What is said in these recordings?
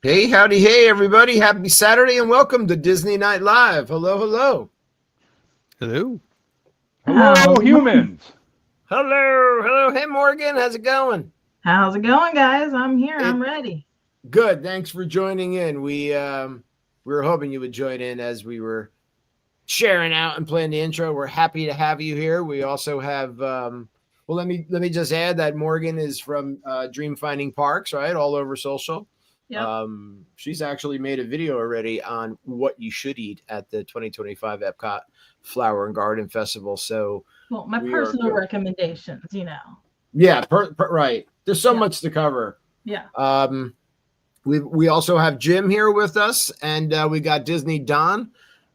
Hey, howdy, hey, everybody. Happy Saturday and welcome to Disney Night Live. Hello, hello. Hello. Hello, humans. Hello. Hey, Morgan, how's it going? How's it going, guys? I'm here. I'm ready. Good. Thanks for joining in. We were hoping you would join in as we were sharing out and playing the intro. We're happy to have you here. We also have let me just add that Morgan is from Dream Finding Parks, right? All over social. Yep. She's actually made a video already on what you should eat at the 2025 Epcot Flower and Garden Festival. So, well, my personal recommendations, Yeah, right. There's so much to cover. Yeah. We also have Jim here with us, and we got Disney Don,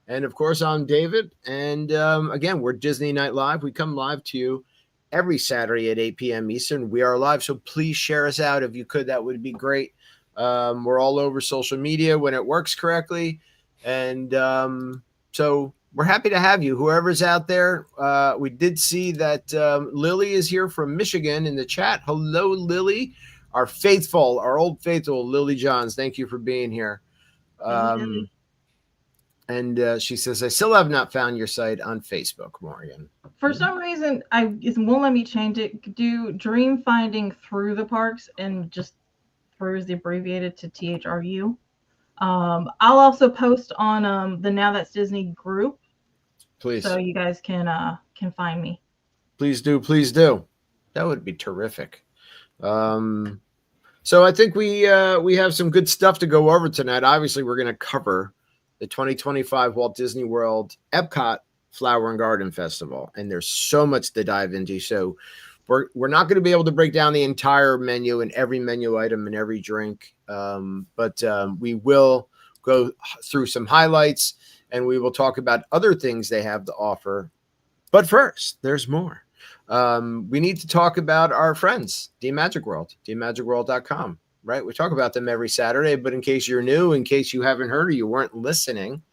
and of course I'm David. And again, we're Disney Night Live. We come live to you every Saturday at 8 p.m. Eastern. We are live, so please share us out if you could. That would be great. We're all over social media when it works correctly. And so we're happy to have you, whoever's out there. We did see that Lily is here from Michigan in the chat. Hello, Lily, our old faithful Lily Johns. Thank you for being here. And she says, I still have not found your site on Facebook, Morgan. For some reason, it won't let me change it. Do Dream Finding Through the Parks, and just through is abbreviated to THRU. I'll also post on the Now That's Disney group, please, so you guys can find me. Please do. That would be terrific. So I think we have some good stuff to go over tonight. Obviously, we're going to cover the 2025 Walt Disney World Epcot Flower and Garden Festival, and there's so much to dive into. So we're not going to be able to break down the entire menu and every menu item and every drink, but we will go through some highlights, and we will talk about other things they have to offer. But first, there's more. We need to talk about our friends, DMagic World, dmagicworld.com, right? We talk about them every Saturday, but in case you're new, in case you haven't heard or you weren't listening,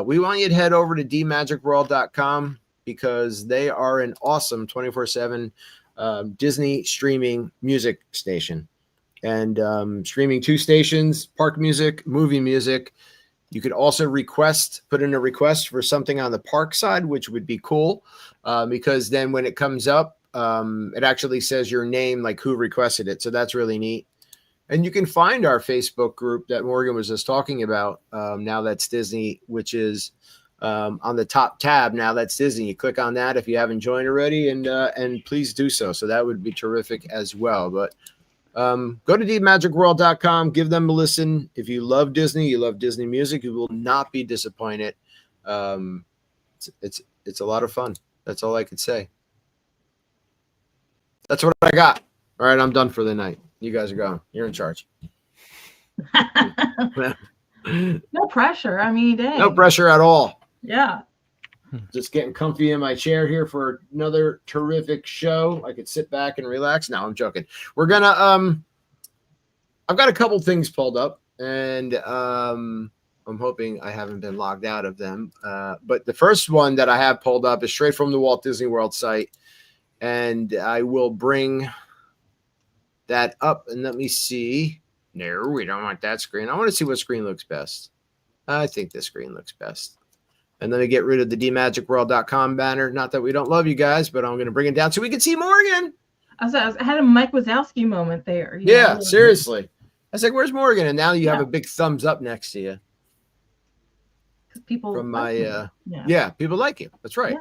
we want you to head over to dmagicworld.com because they are an awesome 24/7 Disney streaming music station, and streaming 2 stations, park music, movie music. You could also put in a request for something on the park side, which would be cool, because then when it comes up, it actually says your name, like who requested it. So that's really neat. And you can find our Facebook group that Morgan was just talking about, Now That's Disney, which is on the top tab. Now That's Disney. You click on that if you haven't joined already, and please do so. So that would be terrific as well. But go to DMagicWorld.com, give them a listen. If you love Disney, you love Disney music, you will not be disappointed. It's a lot of fun. That's all I could say. That's what I got. All right, I'm done for the night. You guys are going. You're in charge. No pressure. I mean, dang. No pressure at all. Yeah. Just getting comfy in my chair here for another terrific show. I could sit back and relax. No, I'm joking. We're gonna I've got a couple things pulled up, and I'm hoping I haven't been logged out of them. But the first one that I have pulled up is straight from the Walt Disney World site, and I will bring that up, and let me see. No, we don't want that screen. I want to see what screen looks best. I think this screen looks best. And let me get rid of the dmagicworld.com banner. Not that we don't love you guys, but I'm going to bring it down so we can see Morgan. I had a Mike Wazowski moment there. Yeah, seriously. I was like, where's Morgan? And now you have a big thumbs up next to you. People from like my people like you. That's right.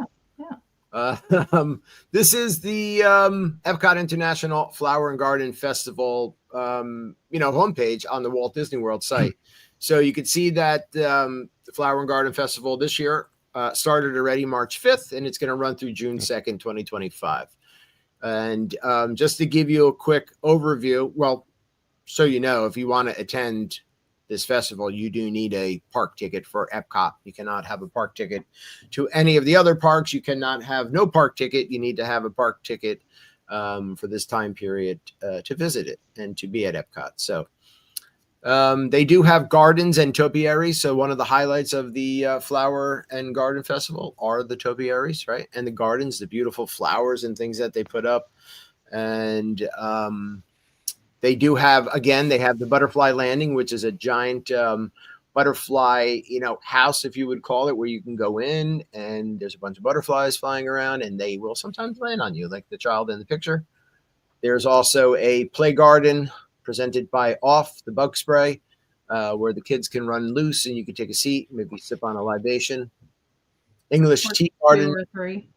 This is the Epcot International Flower and Garden Festival homepage on the Walt Disney World site. So you can see that the Flower and Garden Festival this year started already March 5th, and it's going to run through June 2nd, 2025. And just to give you a quick overview, well, so you know, if you want to attend this festival, you do need a park ticket for Epcot. You cannot have a park ticket to any of the other parks. You cannot have no park ticket. You need to have a park ticket for this time period to visit it and to be at Epcot. So they do have gardens and topiaries. So one of the highlights of the Flower and Garden Festival are the topiaries, right? And the gardens, the beautiful flowers and things that they put up. And They do have, again, they have the Butterfly Landing, which is a giant butterfly, house, if you would call it, where you can go in and there's a bunch of butterflies flying around and they will sometimes land on you, like the child in the picture. There's also a play garden presented by Off, the bug spray, where the kids can run loose and you can take a seat, maybe sip on a libation. English tea garden. 2 or 3.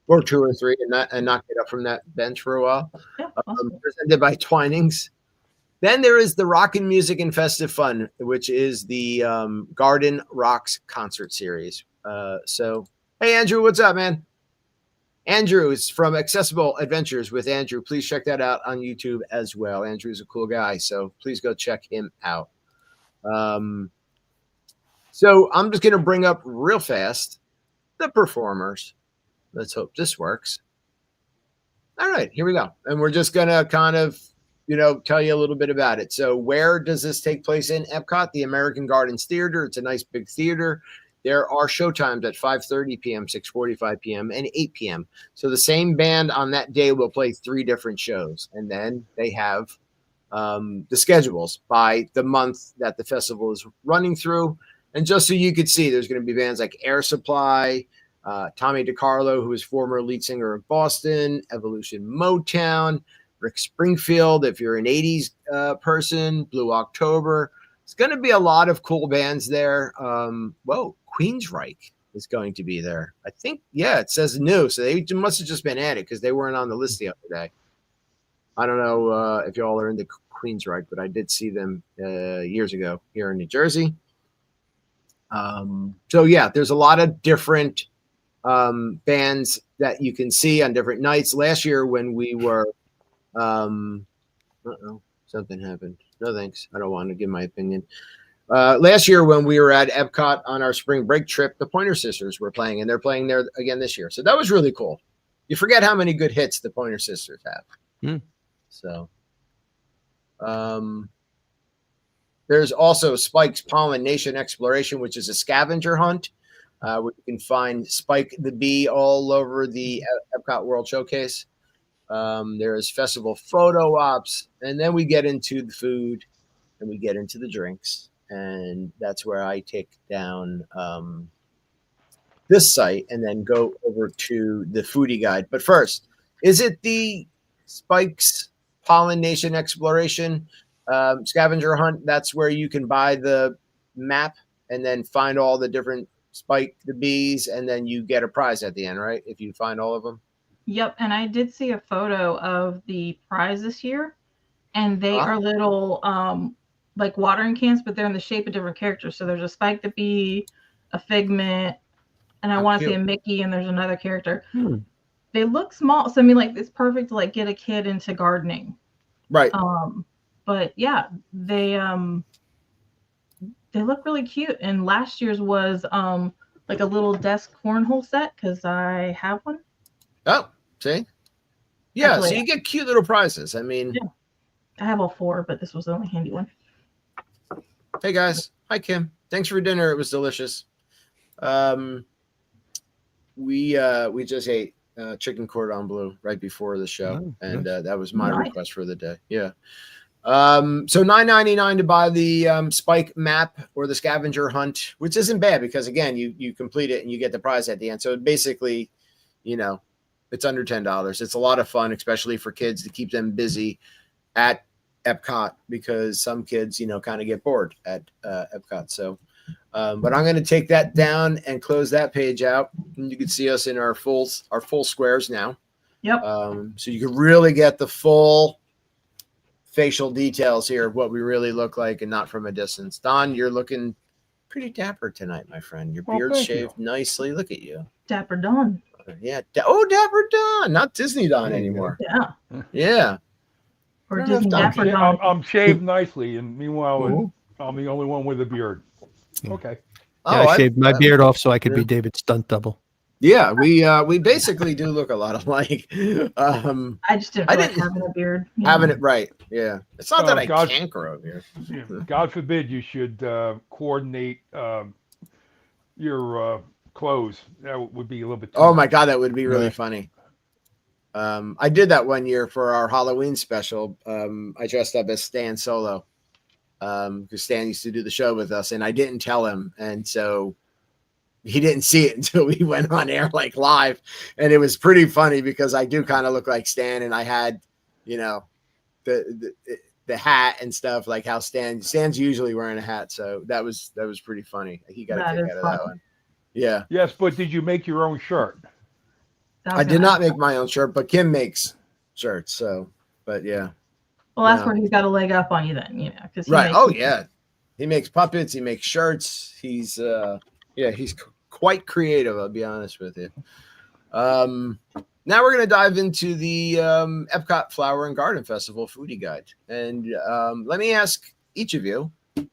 Or 2 or 3 and not get up from that bench for a while. Yeah, awesome. Presented by Twinings. Then there is the Rockin' Music and Festive Fun, which is the Garden Rocks concert series. So, hey, Andrew, what's up, man? Andrew is from Accessible Adventures with Andrew. Please check that out on YouTube as well. Andrew's a cool guy, so please go check him out. So I'm just going to bring up real fast the performers. Let's hope this works. All right, here we go. And we're just going to kind of, tell you a little bit about it. So where does this take place in Epcot? The American Gardens Theater. It's a nice big theater. There are showtimes at 5:30 p.m., 6:45 p.m., and 8 p.m. So the same band on that day will play 3 different shows. And then they have the schedules by the month that the festival is running through. And just so you could see, there's going to be bands like Air Supply, Tommy DiCarlo, who is former lead singer of Boston, Evolution Motown, Rick Springfield, if you're an 80s person, Blue October. It's going to be a lot of cool bands there. Queensryche is going to be there. I think, it says new. So they must have just been added because they weren't on the list the other day. I don't know if y'all are into Queensryche, but I did see them years ago here in New Jersey. There's a lot of different bands that you can see on different nights. Last year when we were something happened. No thanks. I don't want to give my opinion. Last year when we were at Epcot on our spring break trip, the Pointer Sisters were playing, and they're playing there again this year. So that was really cool. You forget how many good hits the Pointer Sisters have. So there's also Spike's Pollination Exploration, which is a scavenger hunt. Where you can find Spike the Bee all over the Epcot World Showcase. There's festival photo ops, and then we get into the food, and we get into the drinks, and that's where I take down this site and then go over to the foodie guide. But first, is it the Spike's Pollination Exploration scavenger hunt? That's where you can buy the map and then find all the different Spike the bees, and then you get a prize at the end, right? If you find all of them. Yep, and I did see a photo of the prize this year, and they are little like watering cans, but they're in the shape of different characters. So there's a Spike the Bee, a Figment, and I want to say a Mickey, and there's another character. They look small, so I mean, like, it's perfect to like get a kid into gardening, right? But yeah, they look really cute. And last year's was like a little desk cornhole set because I have one. Oh, see? Yeah, Actually, so you get cute little prizes. I mean, yeah. I have all 4, but this was the only handy one. Hey guys. Hi Kim. Thanks for dinner. It was delicious. We just ate chicken cordon bleu right before the show, and that was my request for the day. Yeah. So $9.99 to buy the Spike map or the scavenger hunt, which isn't bad because again, you complete it and you get the prize at the end. So basically, it's under $10. It's a lot of fun, especially for kids, to keep them busy at Epcot because some kids, kind of get bored at Epcot. So, but I'm going to take that down and close that page out. And you can see us in our full squares now. Yep. So you can really get the full facial details here of what we really look like and not from a distance. Don, you're looking pretty dapper tonight, my friend. Your beard's shaved nicely. Look at you. Dapper Don. Yeah. Dapper Don, not Disney Don anymore. Yeah. Yeah. Or Disney Dapper Don. I'm shaved nicely, and meanwhile, I'm the only one with a beard. Okay. Yeah, I shaved my beard off so I could be David's stunt double. Yeah, we basically do look a lot alike. I just didn't like having a beard. Having it right. Yeah. It's not that I can't grow a beard. God forbid you should coordinate your clothes. That would be a little bit too Oh my God, that would be really funny. I did that one year for our Halloween special. I dressed up as Stan Solo because Stan used to do the show with us, and I didn't tell him, and so he didn't see it until we went on air like live, and it was pretty funny because I do kind of look like Stan, and I had, you know, the hat and stuff, like how Stan's usually wearing a hat, so that was pretty funny. He got a kick out of that one. Yeah. Yes, but did you make your own shirt? I did not make my own shirt, but Kim makes shirts. So, but yeah. Well, that's where he's got a leg up on you then, you know. Right. Oh yeah. He makes puppets. He makes shirts. He's he's quite creative. I'll be honest with you. Now we're going to dive into the Epcot Flower and Garden Festival foodie guide. And let me ask each of you.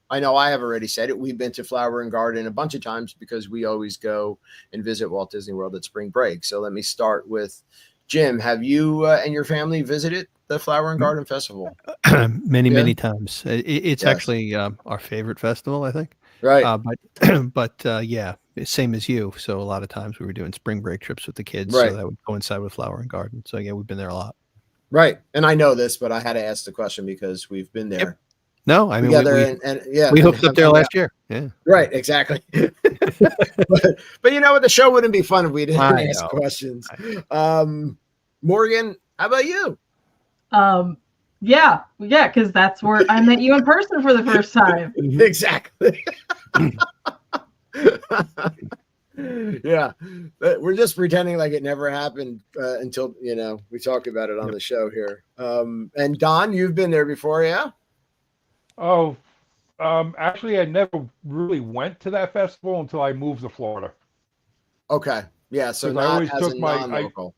I know I have already said it. We've been to Flower and Garden a bunch of times because we always go and visit Walt Disney World at spring break. So let me start with Jim. Have you and your family visited the Flower and Garden Festival? Many times. It's actually our favorite festival, I think. Right. But yeah, same as you. So a lot of times we were doing spring break trips with the kids. Right. So that would coincide with Flower and Garden. So yeah, we've been there a lot. Right. And I know this, but I had to ask the question because we've been there. Yep. No, I mean, we hooked up there last year. Yeah. Right. Exactly. but you know what? The show wouldn't be fun if we didn't ask questions. Morgan, how about you? Yeah, because that's where I met you in person for the first time. Exactly. Yeah, we're just pretending like it never happened until we talk about it on the show here. And Don, you've been there before, yeah? Oh, actually, I never really went to that festival until I moved to Florida. Okay, yeah, so I always as took a non-local.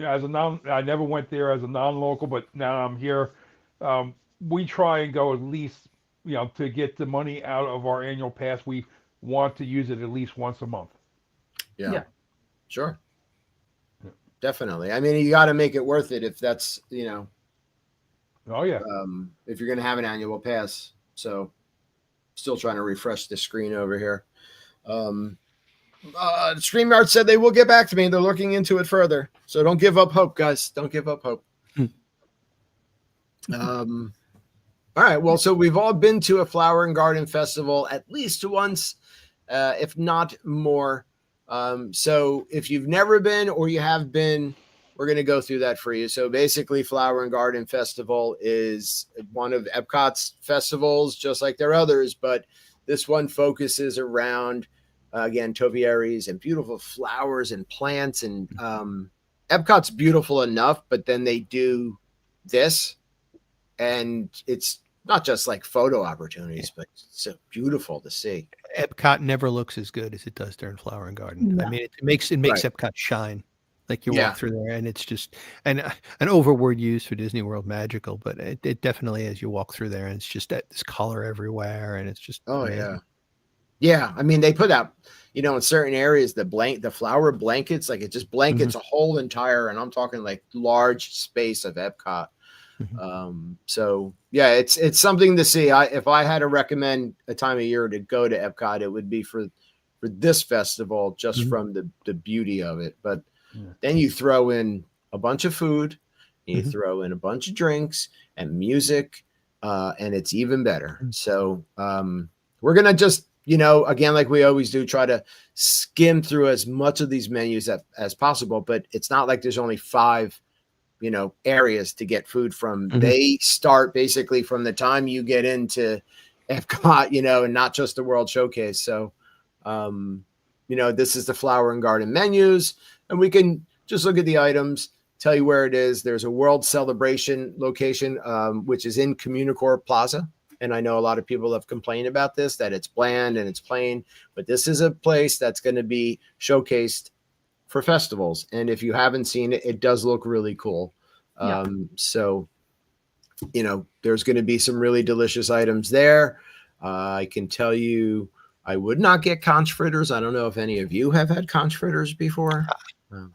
I never went there as a non-local, but now I'm here. We try and go at least, to get the money out of our annual pass. We want to use it at least once a month. Yeah. Sure. Yeah. Definitely. I mean, you got to make it worth it if that's, Oh yeah. If you're going to have an annual pass. So still trying to refresh the screen over here. StreamYard said they will get back to me. They're looking into it further. So don't give up hope, guys. Don't give up hope. All right. Well, so we've all been to a Flower and Garden Festival at least once, if not more. So if you've never been or you have been, we're going to go through that for you. So basically, Flower and Garden Festival is one of Epcot's festivals, just like there are others, but this one focuses around, again, topiaries and beautiful flowers and plants. And Epcot's beautiful enough, but then they do this, and it's not just like photo opportunities, but it's so beautiful to see. Epcot never looks as good as it does during Flower and Garden. No. I mean, it makes Epcot shine. Like you walk through there, and it's just an overword used for Disney World magical, but it definitely is. You walk through there, and it's just this color everywhere, and it's just amazing. Yeah. I mean, they put out, in certain areas the flower blankets, like it just blankets a whole entire, and I'm talking like large space of Epcot. So yeah, it's something to see. If I had to recommend a time of year to go to Epcot, it would be for this festival, just from the beauty of it. But then you throw in a bunch of food, and you throw in a bunch of drinks and music, and it's even better. So we're going to just, again, like we always do, try to skim through as much of these menus as possible, but it's not like there's only 5, areas to get food from. They start basically from the time you get into Epcot, and not just the World Showcase. So, this is the Flower and Garden menus, and we can just look at the items, tell you where it is. There's a World Celebration location, which is in Communicore Plaza. And I know a lot of people have complained about this, that it's bland and it's plain, but this is a place that's going to be showcased for festivals. And if you haven't seen it, it does look really cool. So, there's going to be some really delicious items there. I can tell you, I would not get conch fritters. I don't know if any of you have had conch fritters before.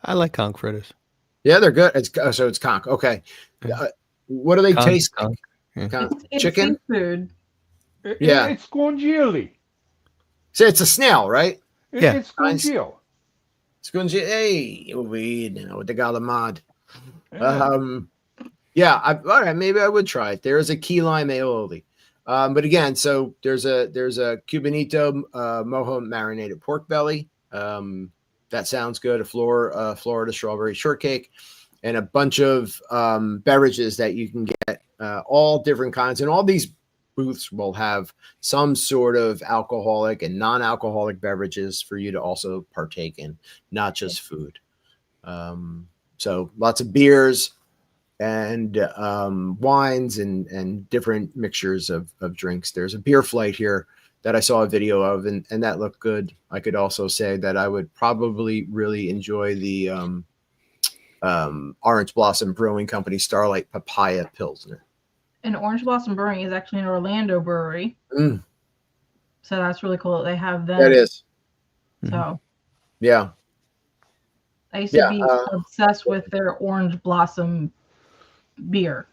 I like conch fritters. Yeah, they're good. It's conch. Okay. What do they taste like? It's chicken? Seafood. It's scongioli. So it's a snail, right? It's scongioli. Scongioli. Hey, with the galamad. Yeah, all right, maybe I would try it. There is a key lime aioli. But again, so there's a Cubanito mojo marinated pork belly. That sounds good. A Florida strawberry shortcake, and a bunch of beverages that you can get, all different kinds. And all these booths will have some sort of alcoholic and non-alcoholic beverages for you to also partake in, not just food. So lots of beers and wines and different mixtures of drinks. There's a beer flight here that I saw a video of, and that looked good. I could also say that I would probably really enjoy the Orange Blossom Brewing Company Starlight Papaya Pilsner. And Orange Blossom Brewing is actually an Orlando brewery. So that's really cool that they have them. That is. So yeah. I used to be obsessed with their Orange Blossom beer.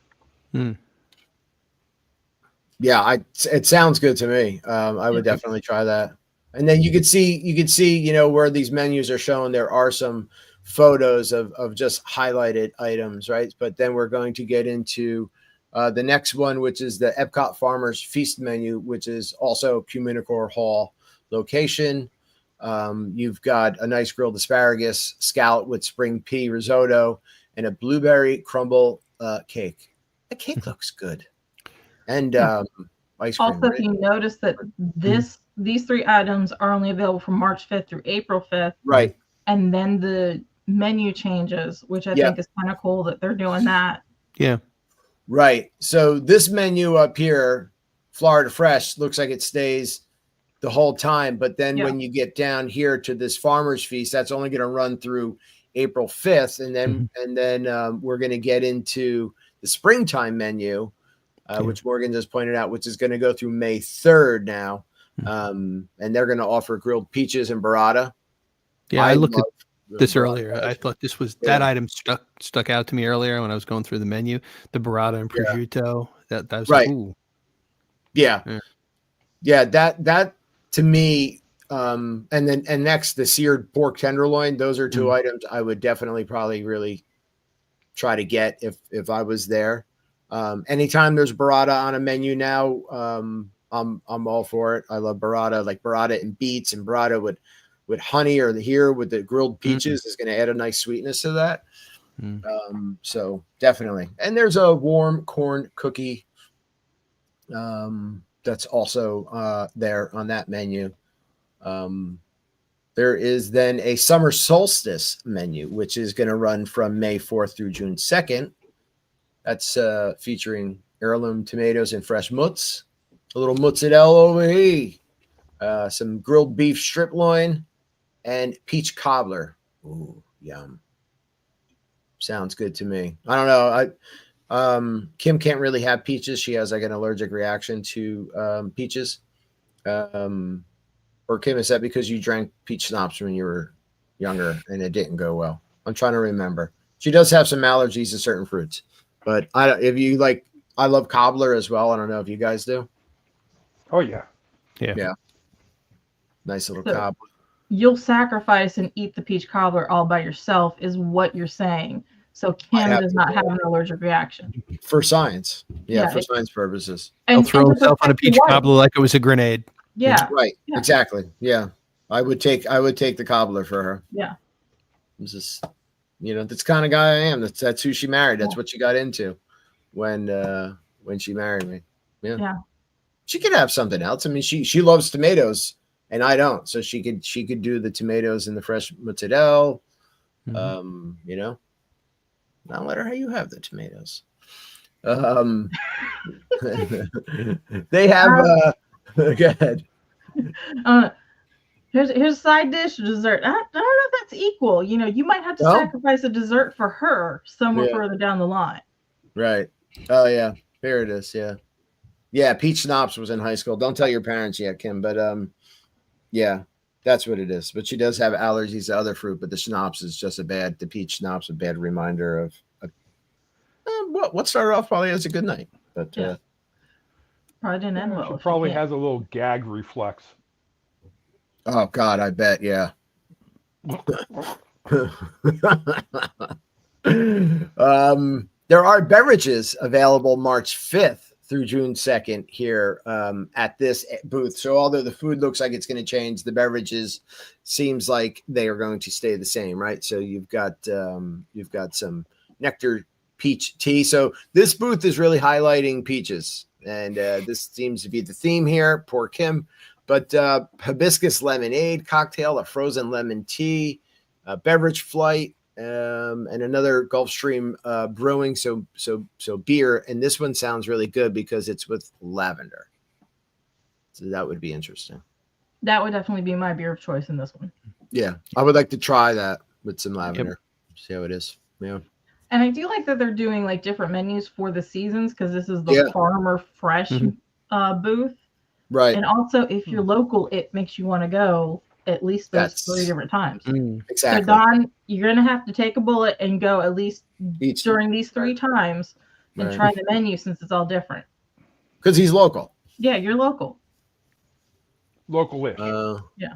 Yeah, it sounds good to me. I would definitely try that. And then you could see, where these menus are shown, there are some photos of just highlighted items, right? But then we're going to get into the next one, which is the Epcot Farmers Feast menu, which is also Communicore Hall location. You've got a nice grilled asparagus, scallop with spring pea risotto, and a blueberry crumble cake. The cake looks good. And ice cream. Also, if you notice that these 3 items are only available from March 5th through April 5th. Right. And then the menu changes, which I think is kind of cool that they're doing that. Yeah. Right. So this menu up here, Florida Fresh, looks like it stays the whole time. But then when you get down here to this Farmer's Feast, that's only going to run through April 5th. And then we're going to get into the springtime menu, which Morgan just pointed out, which is going to go through May 3rd now. And they're going to offer grilled peaches and burrata. Yeah, I looked at this earlier. I thought this was that item stuck out to me earlier when I was going through the menu. The burrata and prosciutto. That was right. Like, ooh. Yeah. That to me. And next the seared pork tenderloin. Those are 2 items I would definitely probably really try to get if I was there. Anytime there's burrata on a menu now, I'm all for it. I love burrata, like burrata and beets, and burrata with honey, or here with the grilled peaches is going to add a nice sweetness to that. So definitely. And there's a warm corn cookie that's also there on that menu. There is then a summer solstice menu, which is going to run from May 4th through June 2nd. That's featuring heirloom tomatoes and fresh mutz, a little mozzarella over here, some grilled beef strip loin, and peach cobbler. Ooh, yum. Sounds good to me. I don't know. Kim can't really have peaches. She has like an allergic reaction to peaches. Or Kim, is that because you drank peach schnapps when you were younger and it didn't go well? I'm trying to remember. She does have some allergies to certain fruits, but I love cobbler as well. I don't know if you guys do. Oh yeah. Nice little cobbler. You'll sacrifice and eat the peach cobbler all by yourself, is what you're saying. So Kim does not have an allergic reaction. For science. For science purposes. He'll throw himself on a peach cobbler like it was a grenade. Yeah. Right. Yeah. Exactly. Yeah. I would take the cobbler for her. Yeah. This is, that's the kind of guy I am. That's who she married. That's what she got into when she married me. Yeah. She could have something else. I mean, she loves tomatoes and I don't. So she could do the tomatoes and the fresh mozzarella. I'll let her how you have the tomatoes. They have go ahead. Here's a side dish, dessert. I don't know if that's equal. You might have to sacrifice a dessert for her somewhere further down the line. Right. Oh yeah. Here it is. Yeah. Yeah. Peach schnapps was in high school. Don't tell your parents yet, Kim. But yeah, that's what it is. But she does have allergies to other fruit. But the schnapps is just the peach schnapps a bad reminder of what started off probably as a good night. But probably didn't end well. She probably has a little gag reflex. Oh God, I bet. Yeah. There are beverages available March 5th through June 2nd here at this booth. So although the food looks like it's going to change, the beverages seems like they are going to stay the same, right? So you've got some nectar peach tea. So this booth is really highlighting peaches, and this seems to be the theme here. Poor Kim, but hibiscus lemonade cocktail, a frozen lemon tea, a beverage flight. And another Gulfstream brewing, so beer, and this one sounds really good because it's with lavender, so that would be interesting. That would definitely be my beer of choice in this one. Yeah, I would like to try that with some lavender. See how it is. Yeah, and I do like that they're doing like different menus for the seasons, because this is the farmer fresh booth, right? And also, if you're local, it makes you want to go at least those 3 different times. Exactly. So Don, you're gonna have to take a bullet and go at least during these 3 times and try the menu, since it's all different. Because he's local. Yeah, you're local. Local-ish.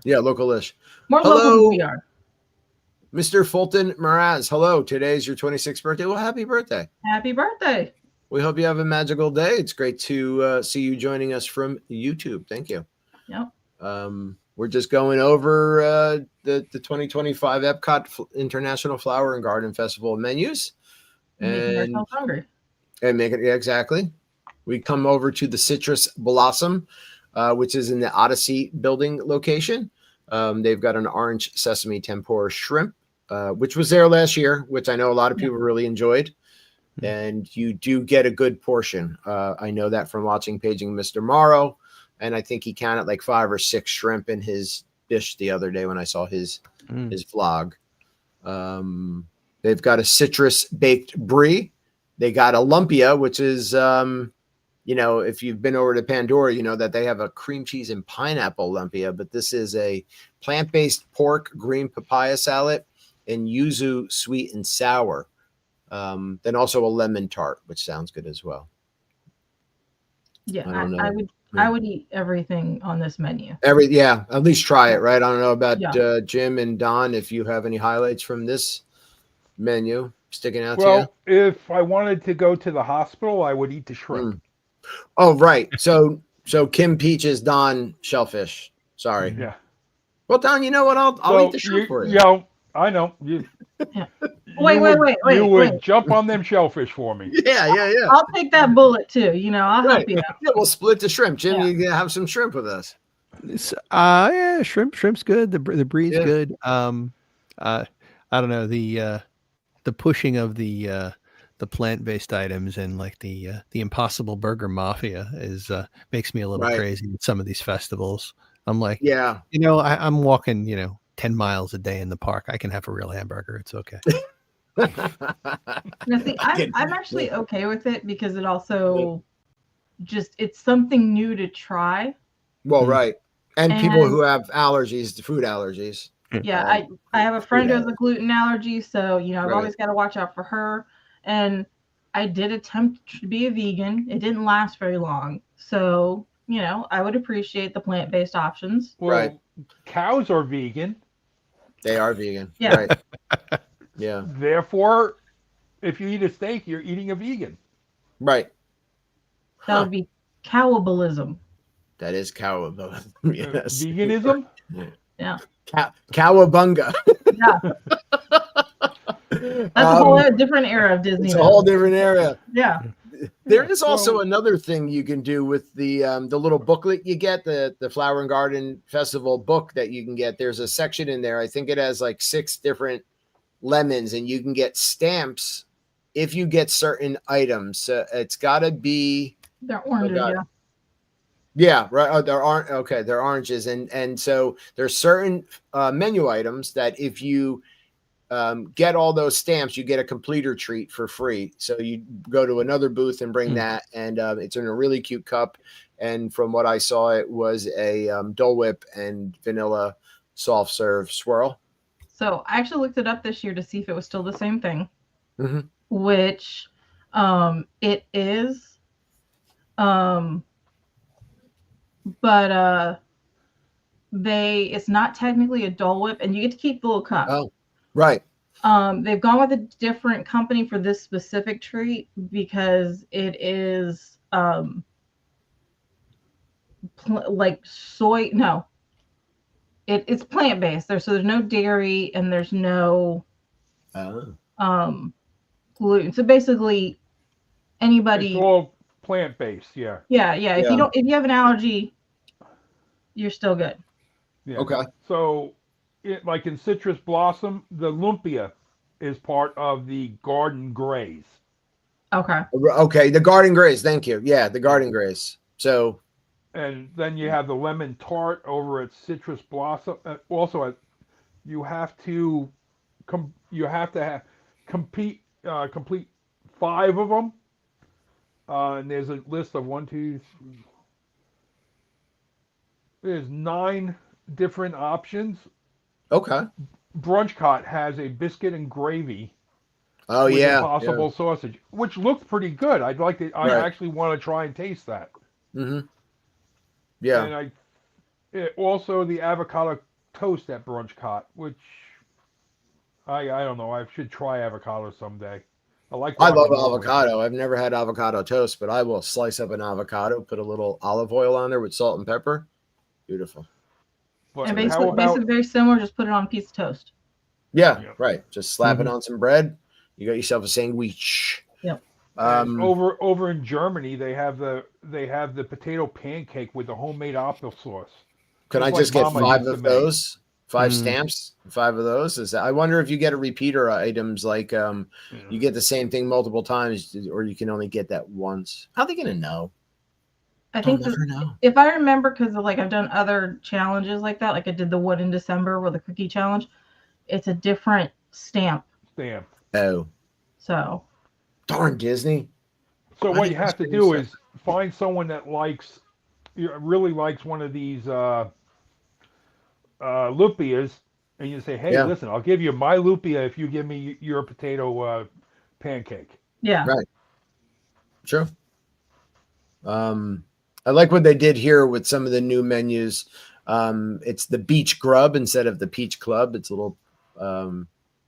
Yeah, local-ish. More local than we are. Mr. Fulton Mraz, hello. Today's your 26th birthday. Well, happy birthday. Happy birthday. We hope you have a magical day. It's great to see you joining us from YouTube. Thank you. Yep. We're just going over the 2025 Epcot International Flower and Garden Festival menus. Making ourselves hungry. And make it, yeah, exactly. We come over to the Citrus Blossom, which is in the Odyssey building location. They've got an orange sesame tempura shrimp, which was there last year, which I know a lot of people really enjoyed. And you do get a good portion. I know that from watching Paging Mr. Morrow. And I think he counted like 5 or 6 shrimp in his dish the other day when I saw his vlog. They've got a citrus baked brie. They got a lumpia, which is, if you've been over to Pandora, you know that they have a cream cheese and pineapple lumpia. But this is a plant-based pork green papaya salad and yuzu sweet and sour. Then also a lemon tart, which sounds good as well. Yeah, I would eat everything on this menu. At least try it, right? I don't know about Jim and Don, if you have any highlights from this menu sticking out to you. Well, if I wanted to go to the hospital, I would eat the shrimp. Oh, right. So Kim peaches, Don shellfish. Sorry. Yeah. Well, Don, you know what? I'll eat the shrimp for you. Yeah, I know. Wait. You would jump on them shellfish for me. Yeah. I'll take that bullet too. I'll help you out. Yeah, we'll split the shrimp. Jim, you can have some shrimp with us. Yeah, shrimp's good. The brie's good. I don't know, the pushing of the plant-based items and like the Impossible Burger Mafia is makes me a little crazy at some of these festivals. I'm like, I'm walking, 10 miles a day in the park. I can have a real hamburger. It's okay. Now, see, I'm actually okay with it, because it also it's something new to try. Well, right. And people who have allergies, food allergies. Yeah, I have a friend who has a gluten allergy, so I've always got to watch out for her. And I did attempt to be a vegan. It didn't last very long, so I would appreciate the plant-based options. Well, cows are vegan. They are vegan. Yeah. Right. Yeah. Therefore, if you eat a steak, you're eating a vegan. Right. That would be cowabalism. That is cowabunga. Yes. Veganism? Yeah. Cowabunga. Yeah. That's a whole different era of Disney. It's a whole different era. Yeah. There is also another thing you can do with the little booklet you get, the Flower and Garden Festival book that you can get. There's a section in there. I think it has like 6 different lemons, and you can get stamps if you get certain items. It's got to be. They're oranges, Yeah, right. Oh, they're oranges, and so there's certain menu items that if you get all those stamps, you get a completer treat for free. So you go to another booth and bring that, and it's in a really cute cup. And from what I saw, it was a Dole Whip and vanilla soft serve swirl. So I actually looked it up this year to see if it was still the same thing, which it is. But it's not technically a Dole Whip, and you get to keep the little cup. Oh, right. They've gone with a different company for this specific treat because it is like soy. No, it's plant based. So there's no dairy and there's no gluten. So basically, anybody. It's all plant based. Yeah. Yeah. If you have an allergy, you're still good. Yeah. Okay. So, like in Citrus Blossom, the lumpia is part of the Garden Graze. Okay. Okay, the Garden Grace. Thank you. Yeah, the Garden Grace. So. And then you have the lemon tart over at Citrus Blossom. Also, you have to complete 5 of them. And there's a list of 1, 2, 3. There's 9 different options. Okay. Brunchcott has a biscuit and gravy. Oh with yeah. Impossible sausage, which looked pretty good. I'd like to. I actually want to try and taste that. Mm-hmm. Yeah. And also the avocado toast at Brunchcott, which I don't know. I should try avocado someday. I love avocado. I've never had avocado toast, but I will slice up an avocado, put a little olive oil on there with salt and pepper. Beautiful. But and basically very similar. Just put it on a piece of toast. Yeah. Right. Just slap it on some bread. You got yourself a sandwich. Yep. Over in Germany, they have the potato pancake with the homemade applesauce. Can I just get 5 of those? 5 stamps, 5 of those. I wonder if you get a repeater items like you get the same thing multiple times, or you can only get that once. How are they gonna know? I think if I remember, because like I've done other challenges like that, like I did the one in December with the cookie challenge. It's a different stamp. Oh. So. Darn Disney. So what you have to do is find someone that really likes one of these lupias, and you say, "Hey, listen, I'll give you my lupia if you give me your potato pancake." Yeah. Right. Sure. I like what they did here with some of the new menus. It's the beach grub instead of the peach club. It's a little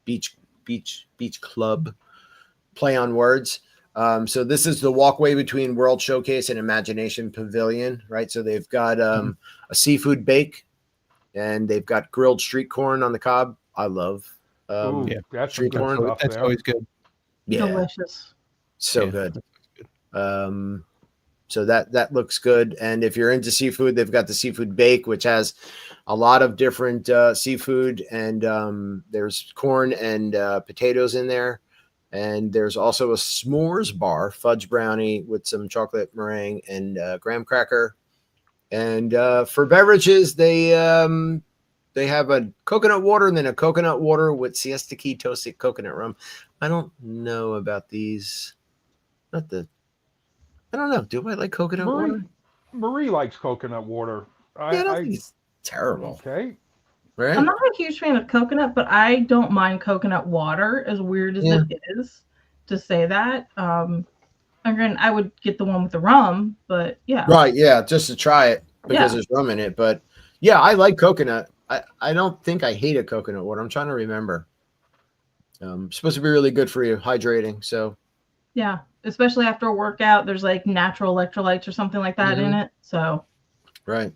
beach club play on words. So this is the walkway between World Showcase and Imagination Pavilion, right? So they've got a seafood bake, and they've got grilled street corn on the cob. I love that's street corn. That's always good. Yeah, delicious. So good. So that looks good. And if you're into seafood, they've got the seafood bake, which has a lot of different seafood, and there's corn and potatoes in there. And there's also a s'mores bar, fudge brownie with some chocolate meringue and graham cracker. And for beverages, they have a coconut water and then a coconut water with Siesta Key toasted coconut rum. I don't know about these. I don't know. Do I like coconut water? Marie likes coconut water. I don't think it's terrible. Okay. Right? I'm not a huge fan of coconut, but I don't mind coconut water, as weird as it is to say that. Again, I would get the one with the rum, but yeah. Right, yeah, just to try it because there's rum in it. But yeah, I like coconut. I don't think I hate a coconut water. I'm trying to remember. Supposed to be really good for you, hydrating. So yeah, especially after a workout, there's like natural electrolytes or something like that in it. So right.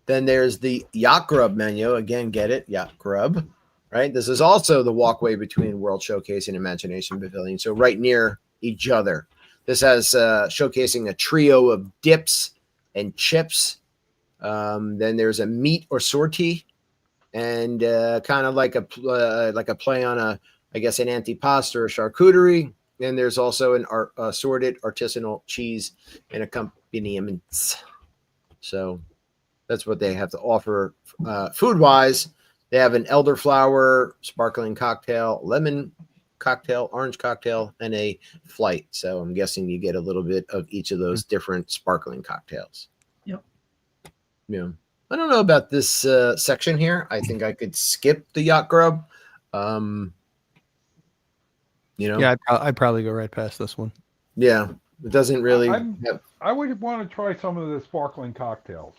Then there's the Yacht Grub menu. Again, get it? Yacht Grub. Right? This is also the walkway between World Showcase and Imagination Pavilion. So right near each other. This has showcasing a trio of dips and chips. Then there's a meat or sortie, and kind of like a play on an antipasta or charcuterie. And there's also an assorted artisanal cheese and accompaniments. So that's what they have to offer food-wise. They have an elderflower sparkling cocktail, lemon cocktail, orange cocktail, and a flight. So I'm guessing you get a little bit of each of those different sparkling cocktails. Yep. Yeah. I don't know about this section here. I think I could skip the Yacht Grub. Yeah, I'd probably go right past this one. Yeah. It doesn't really. I would want to try some of the sparkling cocktails.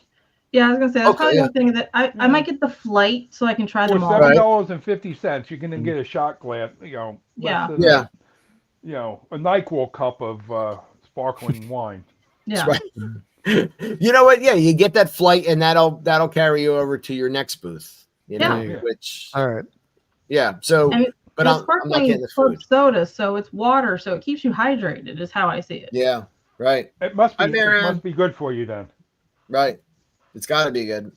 Yeah, I was gonna say that's Okay, probably yeah. one thing that I might get the flight so I can try For them all. $7.50, you can get a shot glass. Yeah. Less than a NyQuil cup of sparkling wine. Yeah. Right. You know what? Yeah, you get that flight, and that'll carry you over to your next booth. You know, Yeah. which all right. Yeah. So, And but the I'm not sparkling getting the club food. soda, so it's water, so it keeps you hydrated. Is how I see it. Yeah. Right. It must Hi, be. It Marianne. must be good for you then. Right. It's got to be good.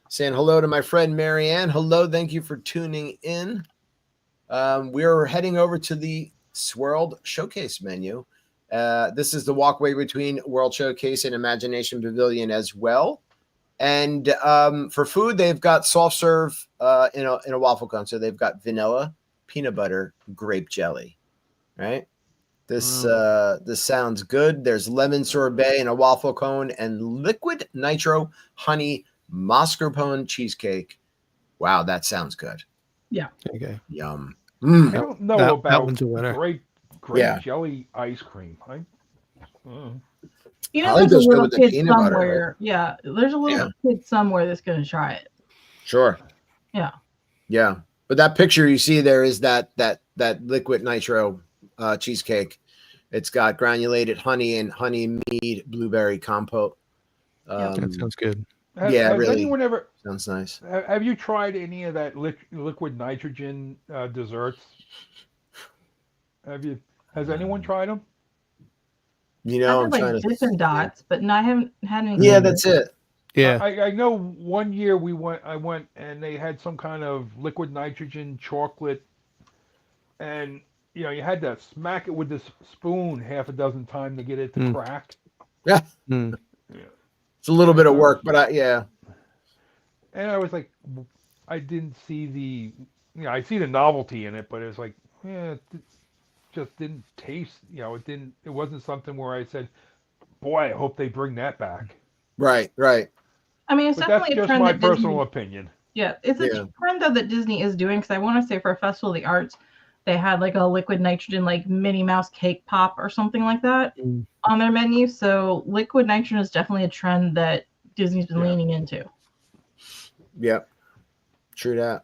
Saying hello to my friend Marianne. Hello. Thank you for tuning in. We're heading over to the Swirled Showcase menu. This is the walkway between World Showcase and Imagination Pavilion as well. And for food, they've got soft serve in a waffle cone. So they've got vanilla, peanut butter, grape jelly. Right. This sounds good. There's lemon sorbet in a waffle cone and liquid nitro honey mascarpone cheesecake. Wow, that sounds good. Yeah. Okay. Yum. I don't know that about one's a winner. grape jelly ice cream. You know, Probably there's a goes good little with the kid peanut butter, somewhere. right? Yeah, there's a little kid somewhere that's gonna try it. Sure. Yeah. Yeah. But that picture you see there is that liquid nitro cheesecake. It's got granulated honey and honey mead blueberry compote. That sounds good. Has really anyone ever? Sounds nice. Have you tried any of that liquid nitrogen desserts? Has anyone tried them? You know, I I'm had trying like to. Dippin' Dots, but no, I haven't had any. Yeah, that's it. Yeah. I know one year I went and they had some kind of liquid nitrogen chocolate, and you had to smack it with this spoon half a dozen times to get it to crack. Yeah. Mm. It's a little bit of work, but yeah. And I was like, I didn't see I see the novelty in it, but it was like, it just didn't taste, it wasn't something where I said, boy, I hope they bring that back. Right. I mean, it's But definitely that's a just trend my that personal Disney. opinion. Yeah, it's a trend though that Disney is doing, because I want to say for a Festival of the Arts, they had like a liquid nitrogen, like Minnie Mouse cake pop or something like that on their menu. So liquid nitrogen is definitely a trend that Disney's been leaning into. Yep. True that.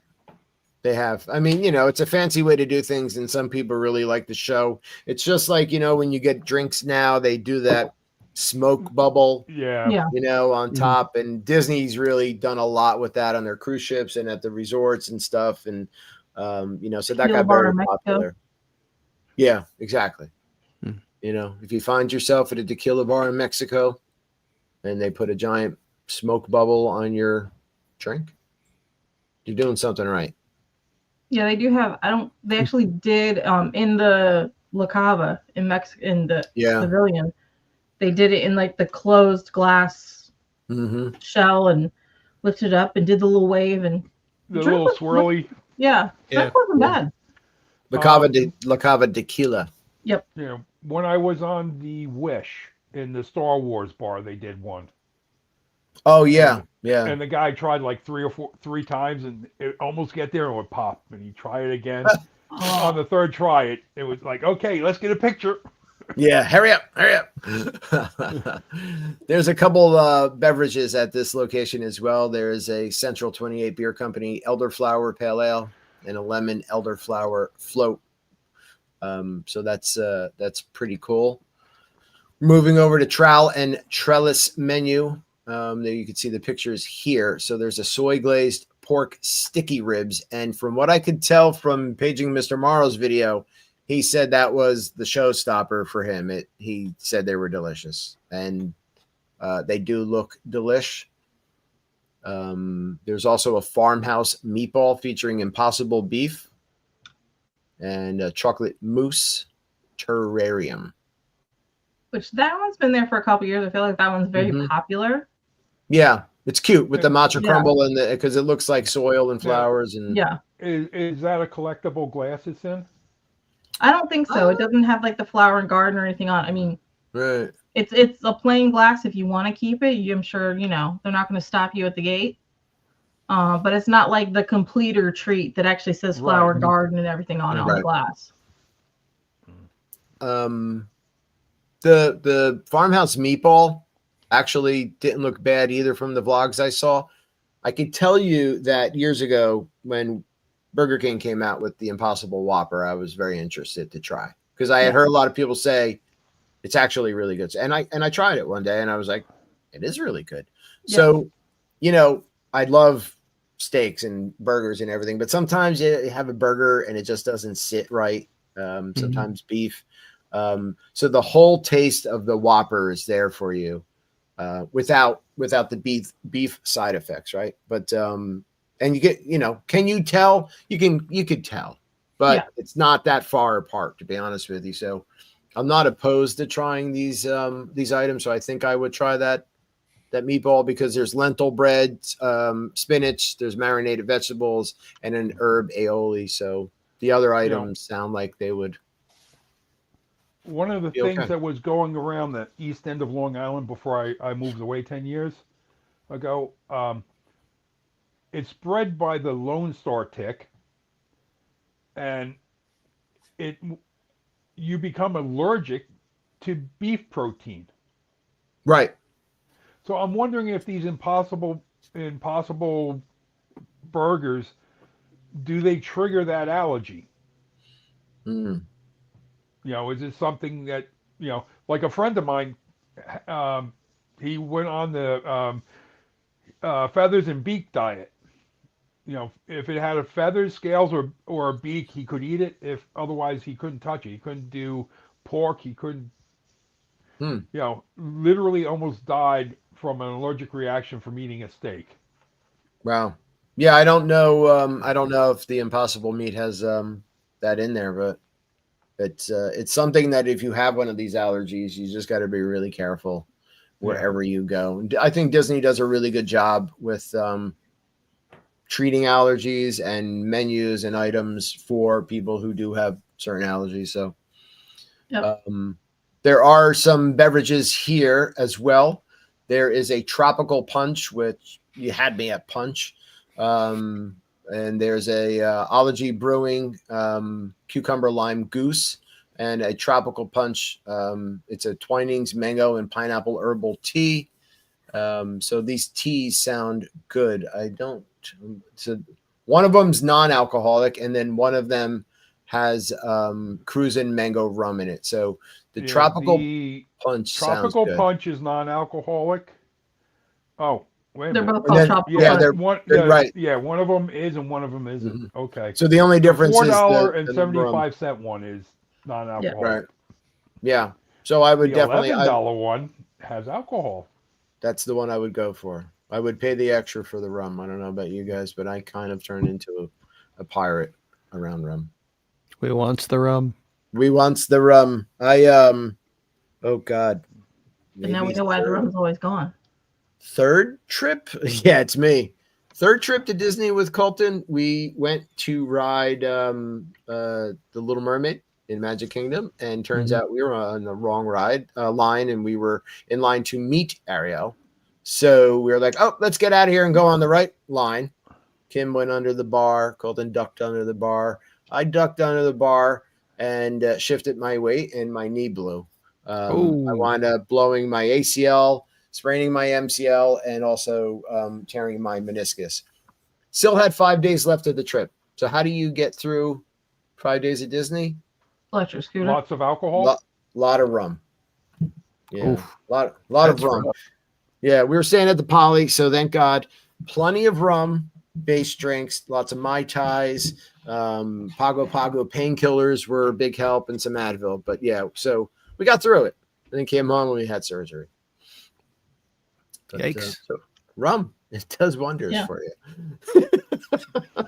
They have. I mean, it's a fancy way to do things, and some people really like the show. It's just like, when you get drinks now, they do that smoke bubble, on top. And Disney's really done a lot with that on their cruise ships and at the resorts and stuff. And, so that got very popular. Yeah, exactly. If you find yourself at a tequila bar in Mexico and they put a giant smoke bubble on your drink, you're doing something right. Yeah, they do have. They actually did in the La Cava in Mexico in the pavilion. They did it in like the closed glass shell and lifted up and did the little wave and the little swirly. That wasn't bad. La Cava tequila. Yep. When I was on the Wish in the Star Wars bar, they did one. Oh yeah, yeah. And the guy tried like three times, and it almost get there and would pop. And he tried it again. On the third try, it was like, okay, let's get a picture. Yeah, hurry up. There's a couple beverages at this location as well. There is a Central 28 Beer Company Elderflower Pale Ale and a Lemon Elderflower Float. So that's pretty cool. Moving over to Trowel and Trellis menu. There you can see the pictures here. So there's a soy glazed pork sticky ribs. And from what I could tell from paging Mr. Morrow's video, he said that was the showstopper for him. He said they were delicious, and they do look delish. There's also a farmhouse meatball featuring impossible beef and a chocolate mousse terrarium. Which that one's been there for a couple years. I feel like that one's very popular. Yeah, it's cute with the matcha crumble and because it looks like soil and flowers and Is that a collectible glass it's in? I don't think so. It doesn't have like the flower and garden or anything on. I mean, right. It's a plain glass if you want to keep it. I'm sure they're not going to stop you at the gate. But it's not like the completer treat that actually says flower and garden and everything on the glass. The farmhouse meatball actually didn't look bad either from the vlogs I saw. I could tell you that years ago when Burger King came out with the Impossible Whopper, I was very interested to try because I had heard a lot of people say it's actually really good. And I tried it one day and I was like, it is really good. Yeah. So, you know, I love steaks and burgers and everything, but sometimes you have a burger and it just doesn't sit right. Sometimes beef. So the whole taste of the Whopper is there for you, without the beef side effects, right? But and you get, you know, can you tell? You could tell, but it's not that far apart, to be honest with you. So I'm not opposed to trying these items. So I think I would try that meatball because there's lentil bread, spinach, there's marinated vegetables, and an herb aioli. So the other items sound like they would. One of the things that was going around the east end of Long Island before I moved away 10 years ago, it's spread by the Lone Star tick, and you become allergic to beef protein. Right. So I'm wondering if these impossible burgers, do they trigger that allergy? Mm. You know, is it something that, you know, like a friend of mine, he went on the feathers and beak diet. You know, if it had a feathers, scales, or a beak, he could eat it. If otherwise, he couldn't touch it. He couldn't do pork. He couldn't, you know, literally almost died from an allergic reaction from eating a steak. Wow. Yeah, I don't know. I don't know if the Impossible meat has that in there, but it's something that if you have one of these allergies, you just got to be really careful wherever you go. I think Disney does a really good job with treating allergies and menus and items for people who do have certain allergies. So there are some beverages here as well. There is a tropical punch, which you had me at punch. And there's a Ology Brewing cucumber lime goose and a tropical punch. It's a Twinings mango and pineapple herbal tea. So these teas sound good. So one of them's non-alcoholic, and then one of them has cruisin' mango rum in it. So the tropical punch sounds good. Punch is non-alcoholic. Oh, wait a minute. They're both called tropical. Yeah, they're right. Yeah, one of them is and one of them isn't. Mm-hmm. Okay. So the only difference is $4.75 one is non-alcoholic. Right. Yeah. So I would definitely. $11 one has alcohol. That's the one I would go for. I would pay the extra for the rum. I don't know about you guys, but I kind of turned into a pirate around rum. We wants the rum. Oh God. And now we know why the rum's always gone. Third trip? Yeah, it's me. Third trip to Disney with Colton. We went to ride the Little Mermaid in Magic Kingdom, and turns out we were on the wrong line, and we were in line to meet Ariel. So we were like, oh, let's get out of here and go on the right line. Kim went under the bar. Colton ducked under the bar. I ducked under the bar and shifted my weight, and my knee blew. I wound up blowing my ACL, spraining my MCL, and also tearing my meniscus. Still had 5 days left of the trip. So how do you get through 5 days at Disney? Electric scooter. Lots of alcohol. Lot of rum. Yeah, lot of rum. Rough. Yeah, we were staying at the Poly, so thank God. Plenty of rum, base drinks, lots of Mai Tais, Pago painkillers were a big help, and some Advil. But yeah, so we got through it. And then came home and we had surgery. But, yikes. So rum, it does wonders for you.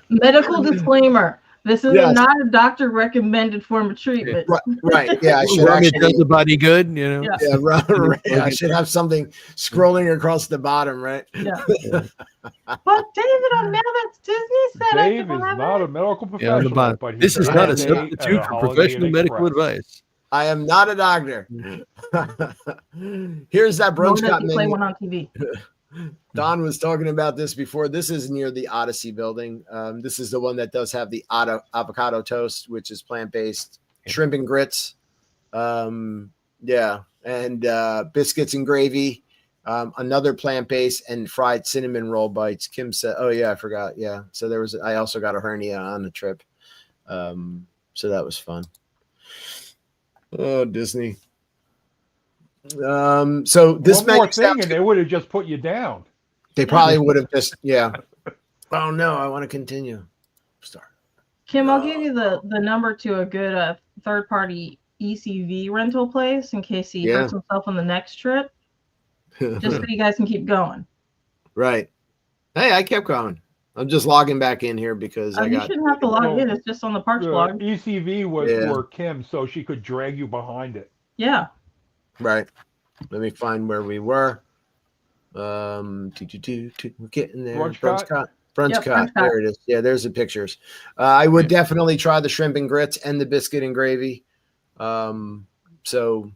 Medical discllaimer. This is not a doctor recommended form of treatment. Right. Yeah. I should it does the body good, you know. Yeah. Right. I should have something scrolling across the bottom, right? Yeah. But David, now that's Disney said Dave is not a medical professional, but this is not a substitute for professional medical advice. I am not a doctor. Here's that brunch got play one on TV. Don was talking about this before. This is near the Odyssey building. This is the one that does have the avocado toast, which is plant-based, shrimp and grits. And biscuits and gravy. Another plant-based and fried cinnamon roll bites. Kim said, "Oh yeah, I forgot. Yeah, so I also got a hernia on the trip, so that was fun." Oh, Disney. So this one more menu thing, and they would have just put you down. They probably would have just, yeah. Oh no, I want to continue. Start. Kim, I'll give you the number to a good third-party ECV rental place in case he hurts himself on the next trip, just so you guys can keep going. Right. Hey, I kept going. I'm just logging back in here because you shouldn't have to log in. It's just on the parks blog. ECV was for Kim, so she could drag you behind it. Yeah. Right. Let me find where we were. We're getting there. Brunch Cot. There it is. Yeah, there's the pictures. I would definitely try the shrimp and grits and the biscuit and gravy. So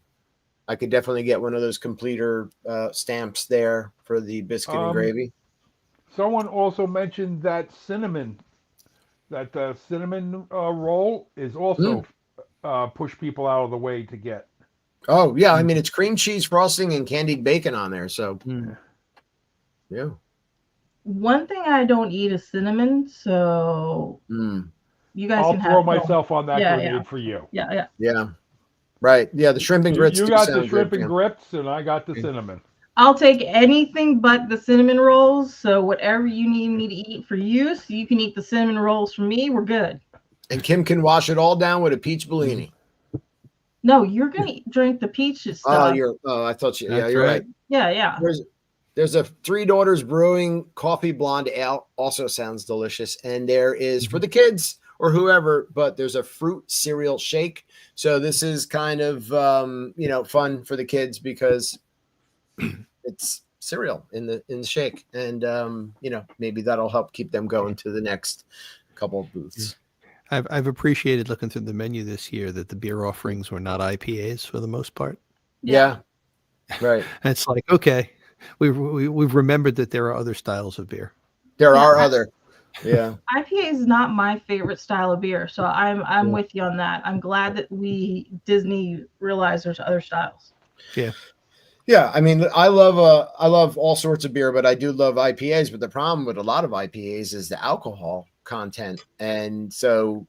I could definitely get one of those completer stamps there for the biscuit and gravy. Someone also mentioned that cinnamon roll is also push people out of the way to get. Oh yeah, I mean it's cream cheese frosting and candied bacon on there. So yeah. One thing I don't eat is cinnamon, so you guys can have. I'll throw myself on that grenade for you. Yeah. Right. Yeah, the shrimp and grits. You got the shrimp and grits, and I got the cinnamon. I'll take anything but the cinnamon rolls. So whatever you need me to eat for you, so you can eat the cinnamon rolls for me, we're good. And Kim can wash it all down with a peach Bellini. No, you're gonna drink the peaches stuff. I thought you. Yeah, you're right. Yeah. There's a Three Daughters Brewing Coffee Blonde Ale. Also sounds delicious. And there is for the kids or whoever, but there's a fruit cereal shake. So this is kind of fun for the kids because it's cereal in the shake, and maybe that'll help keep them going to the next couple of booths. I've appreciated looking through the menu this year that the beer offerings were not IPAs for the most part. Yeah. Right. And it's like, okay, we've remembered that there are other styles of beer. There are other. Yeah. IPA is not my favorite style of beer, so I'm with you on that. I'm glad that Disney realized there's other styles. Yeah. Yeah, I mean, I love all sorts of beer, but I do love IPAs. But the problem with a lot of IPAs is the alcohol content, and so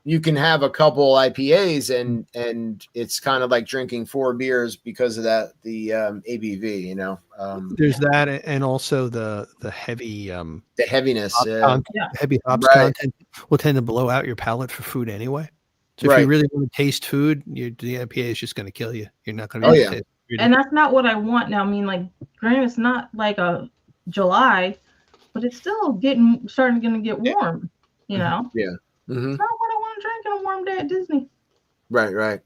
you can have a couple IPAs, and it's kind of like drinking 4 beers because of the ABV. There's that, and also the heavy the heaviness, heavy hops content will tend to blow out your palate for food anyway. So if you really want to taste food, the IPA is just going to kill you. You're not going to. Taste it. And that's not what I want now. I mean, like, granted, it's not like a July, but it's still starting to get warm. Yeah. Mm-hmm. It's not what I want to drink on a warm day at Disney. Right.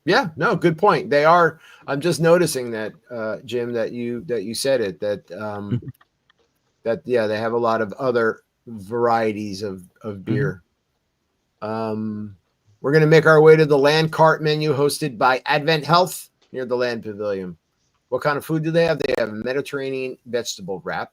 Yeah. No, good point. They are. I'm just noticing that, Jim, that you said it. That they have a lot of other varieties of beer. We're gonna make our way to the land cart menu hosted by Advent Health near the Land Pavilion. What kind of food do they have? They have a Mediterranean vegetable wrap.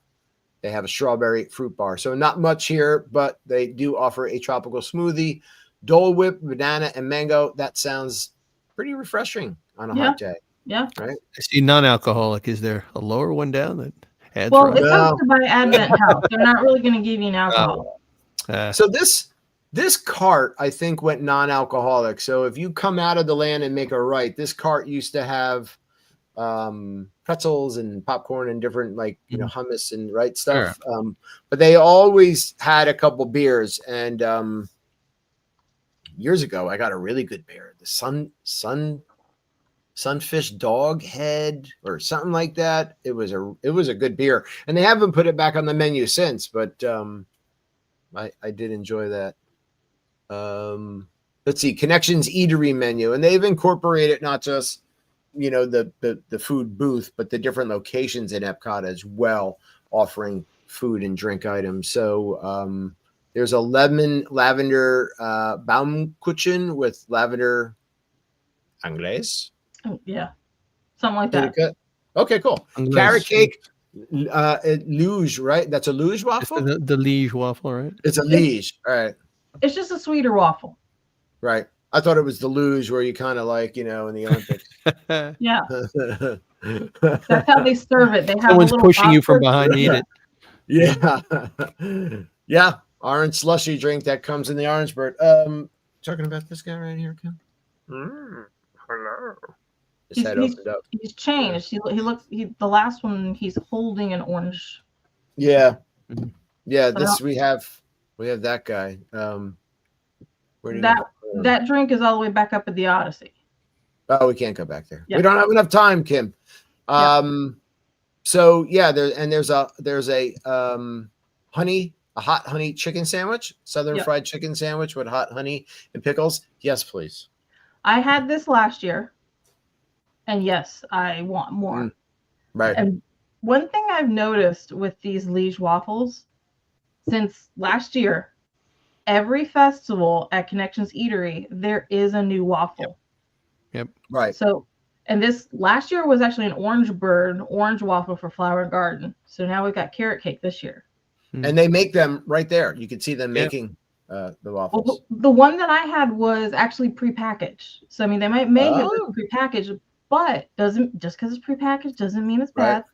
They have a strawberry fruit bar. So not much here, but they do offer a tropical smoothie, Dole Whip, banana, and mango. That sounds pretty refreshing on a hot day. Yeah. Right. I see non-alcoholic. Is there a lower one down that adds? Well, it's hosted by Advent Health. They're not really going to give you an alcohol. So this cart, I think, went non-alcoholic. So if you come out of the land and make a right, this cart used to have pretzels and popcorn and different hummus and stuff. Sure. But they always had a couple beers. And years ago, I got a really good beer, the Sunfish Dog Head or something like that. It was a good beer, and they haven't put it back on the menu since. But I did enjoy that. Let's see, Connections Eatery menu, and they've incorporated not just the food booth, but the different locations in Epcot as well, offering food and drink items. So there's a lavender Baumkuchen with lavender Anglaise. Oh, yeah, something like that. Okay, cool. Anglaise. Carrot cake, luge, right? That's a luge waffle. The liege waffle, right? It's a liege. All right. It's just a sweeter waffle. Right. I thought it was the luge where you kind of in the Olympics. Yeah. That's how they serve it. They have Someone's a little pushing you from vodka. behind to eat it. Yeah. Yeah. Orange slushy drink that comes in the orange bird. Talking about this guy right here, Kim. Hello. His head opened up. He's changed. He looks. The last one he's holding an orange. Yeah. Mhm. Yeah. So This we have that guy. Where do you that drink is all the way back up at the Odyssey. Oh, we can't go back there. Yep. We don't have enough time, Kim. So yeah, there's a hot honey chicken sandwich, southern fried chicken sandwich with hot honey and pickles. Yes, please. I had this last year, and yes, I want more. Right. And one thing I've noticed with these Liege waffles since last year, every festival at Connections Eatery, there is a new waffle. Yep. Right. So, and this last year was actually an orange waffle for Flower and Garden. So now we've got carrot cake this year. And they make them right there. You can see them making the waffles. Well, the one that I had was actually prepackaged. So I mean, they might make it with prepackaged, but just because it's prepackaged doesn't mean it's bad.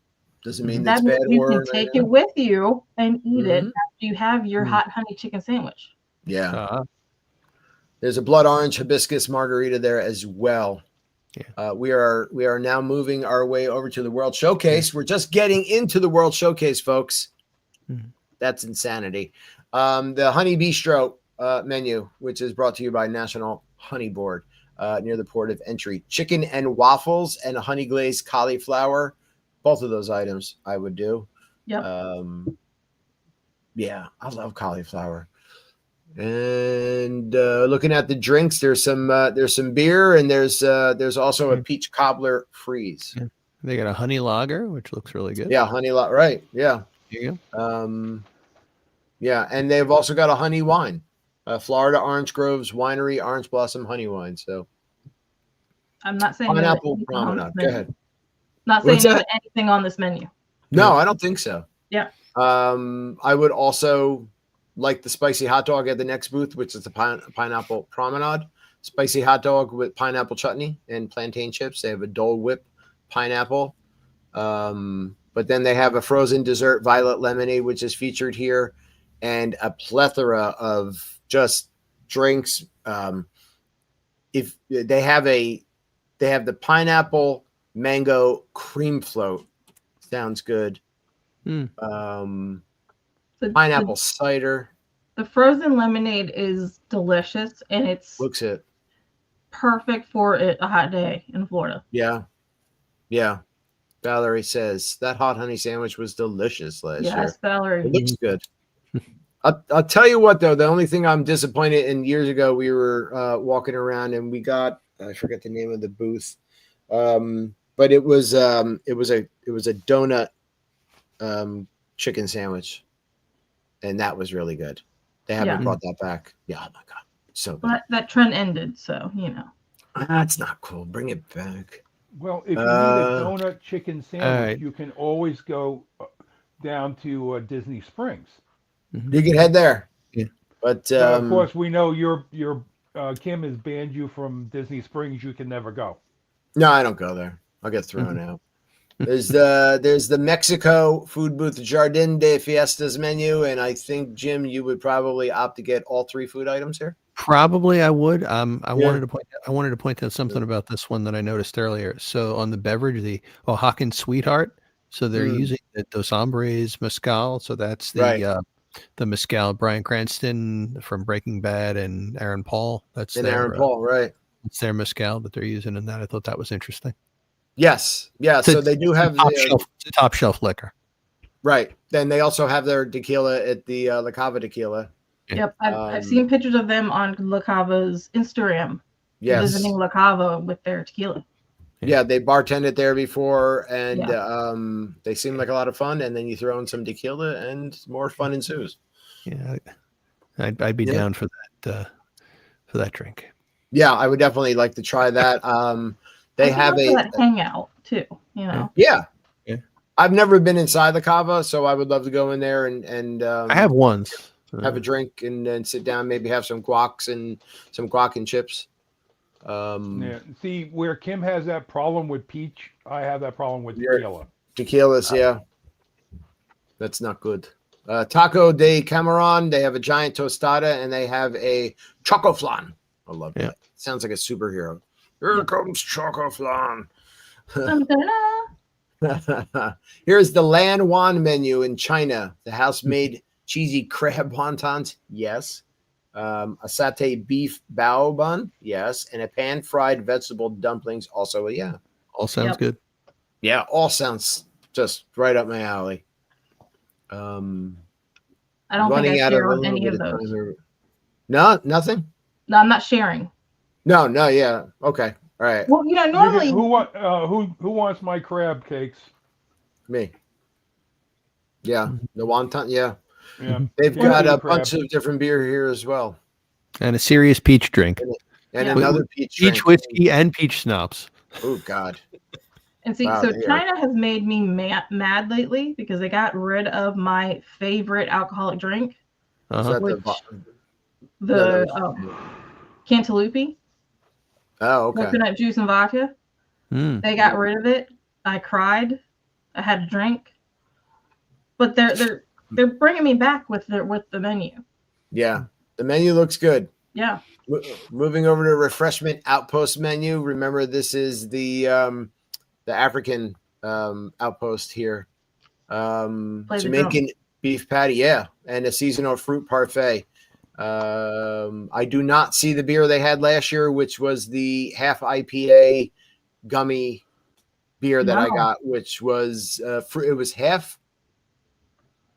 Doesn't mean that it's bad. You can take it with you and eat it after you have your hot honey chicken sandwich. Yeah. There's a blood orange hibiscus margarita there as well. Yeah. We are now moving our way over to the World Showcase. We're just getting into the World Showcase, folks. That's insanity. The Honey Bistro menu, which is brought to you by National Honey Board, near the port of entry. Chicken and waffles and a honey glazed cauliflower. Both of those items I would do. Yep. Yeah, I love cauliflower. And looking at the drinks, there's some beer, and there's also a peach cobbler freeze. Yeah. They got a honey lager, which looks really good. Yeah, honey lager, right? Yeah. There you go. Yeah, and they've also got a honey wine, Florida Orange Groves Winery Orange Blossom Honey Wine. So I'm not saying Pineapple Promenade. Go ahead. Not saying there's anything on this menu. No, I don't think so. Yeah. I would also like the spicy hot dog at the next booth, which is the Pineapple Promenade. Spicy hot dog with pineapple chutney and plantain chips. They have a Dole Whip pineapple. But then they have a frozen dessert violet lemonade, which is featured here, and a plethora of just drinks. If they have the pineapple mango cream float. Sounds good. Pineapple cider. The frozen lemonade is delicious, and looks it perfect for a hot day in Florida. Yeah. Valerie says that hot honey sandwich was delicious last year. Yes, Valerie. It looks good. I'll tell you what, though, the only thing I'm disappointed in, years ago we were walking around and we got, I forget the name of the booth, but it was a donut chicken sandwich, and that was really good. They haven't brought that back. Yeah, oh my god, so good. That trend ended, so that's not cool. Bring it back. Well, if you need a donut chicken sandwich, you can always go down to Disney Springs. You can head there. Yeah. But of course, we know your Kim has banned you from Disney Springs. You can never go. No, I don't go there. I'll get thrown out. There's the Mexico food booth Jardin de Fiestas menu, and I think, Jim, you would probably opt to get all 3 food items here. Probably I would. I wanted to point out something about this one that I noticed earlier. So on the beverage, the Oaxacan Sweetheart. So they're using the Dos Hombres mezcal. So that's the mezcal. Bryan Cranston from Breaking Bad and Aaron Paul. Aaron Paul, right? It's their mezcal that they're using, and that I thought that was interesting. Yes, yeah. So they do have the top shelf liquor, right? Then they also have their tequila at the La Cava Tequila. Yep, I've seen pictures of them on La Cava's Instagram. Yes, visiting La Cava with their tequila. Yeah, they bartended there before, and they seem like a lot of fun. And then you throw in some tequila, and more fun ensues. Yeah, I'd be down for that drink. Yeah, I would definitely like to try that. They have that hangout too. Yeah. I've never been inside the Cava, so I would love to go in there and I have once. Have a drink and then sit down, maybe have some guac and chips. Yeah. See, where Kim has that problem with peach, I have that problem with Yeah. tequila. Tequilas, yeah. That's not good. Taco de Cameron, they have a giant tostada and they have a choco flan. I love that. Sounds like a superhero. Here comes choco flan. Here's the Lan Wan menu in China. The house-made cheesy crab wontons, yes. A satay beef bao bun, yes. And a pan-fried vegetable dumplings, also a yeah. All sounds good. Yeah, all sounds just right up my alley. I don't think I share on any of those. No, nothing? No, I'm not sharing. No, yeah. Okay. All right. Well, normally who wants my crab cakes? Me. Yeah. The wonton, yeah. Yeah. They've got a bunch of different beer here as well. And a serious peach drink. And another peach drink. Peach whiskey and peach schnapps. Oh, God. And see, so China has made me mad lately because they got rid of my favorite alcoholic drink, which the cantaloupe. Oh, okay. Coconut juice and vodka. They got rid of it. I cried. I had a drink, but they're bringing me back with the menu. Yeah, the menu looks good. Yeah. Moving over to refreshment outpost menu. Remember, this is the African outpost here. Jamaican beef patty, yeah, and a seasonal fruit parfait. I do not see the beer they had last year, which was the half IPA gummy beer that I got, which was it was half.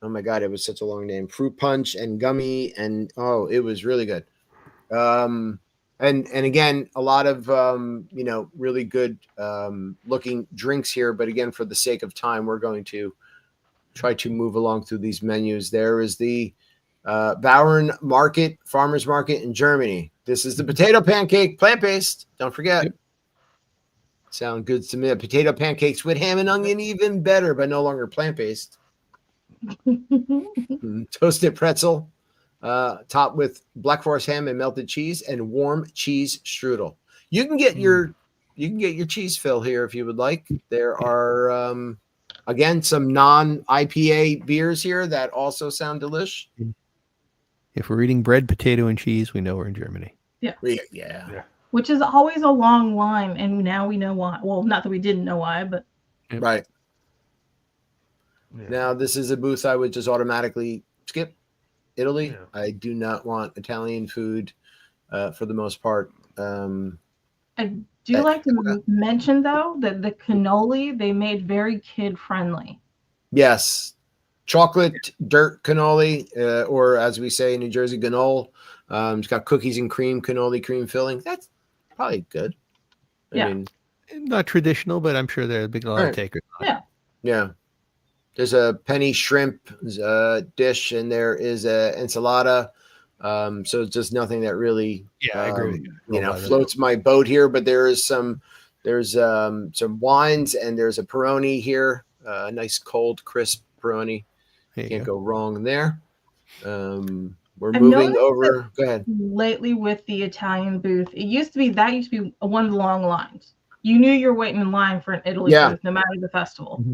Oh my God, it was such a long name. Fruit punch and gummy, and it was really good. And again, a lot of really good looking drinks here. But again, for the sake of time, we're going to try to move along through these menus. There is the Bauern Farmers Market in Germany. This is the potato pancake, plant-based. Don't forget. Yep. Sound good to me. Potato pancakes with ham and onion, even better, but no longer plant-based. Toasted pretzel, topped with Black Forest ham and melted cheese, and warm cheese strudel. You can get your cheese fill here if you would like. There are again some non-IPA beers here that also sound delish. If we're eating bread, potato, and cheese, we know we're in Germany. Yeah. Which is always a long line, and now we know why. Well, not that we didn't know why, but right. Yeah. Now, this is a booth I would just automatically skip. Italy. Yeah. I do not want Italian food for the most part. I do like to mention, though, that the cannoli they made very kid-friendly. Yes. Chocolate dirt cannoli, or as we say in New Jersey, ganol. It's got cookies and cream, cannoli cream filling. That's probably good. I mean, not traditional, but I'm sure there are a lot of takers. Yeah. There's a penny shrimp dish, and there is a enchilada. So it's just nothing that really, I agree. Floats my boat here. But there's some wines, and there's a Peroni here, a nice cold, crisp Peroni. Can't go wrong there. We're moving over. Go ahead. Lately, with the Italian booth, it used to be one of the long lines. You knew you're waiting in line for an Italy booth, no matter the festival. Mm-hmm.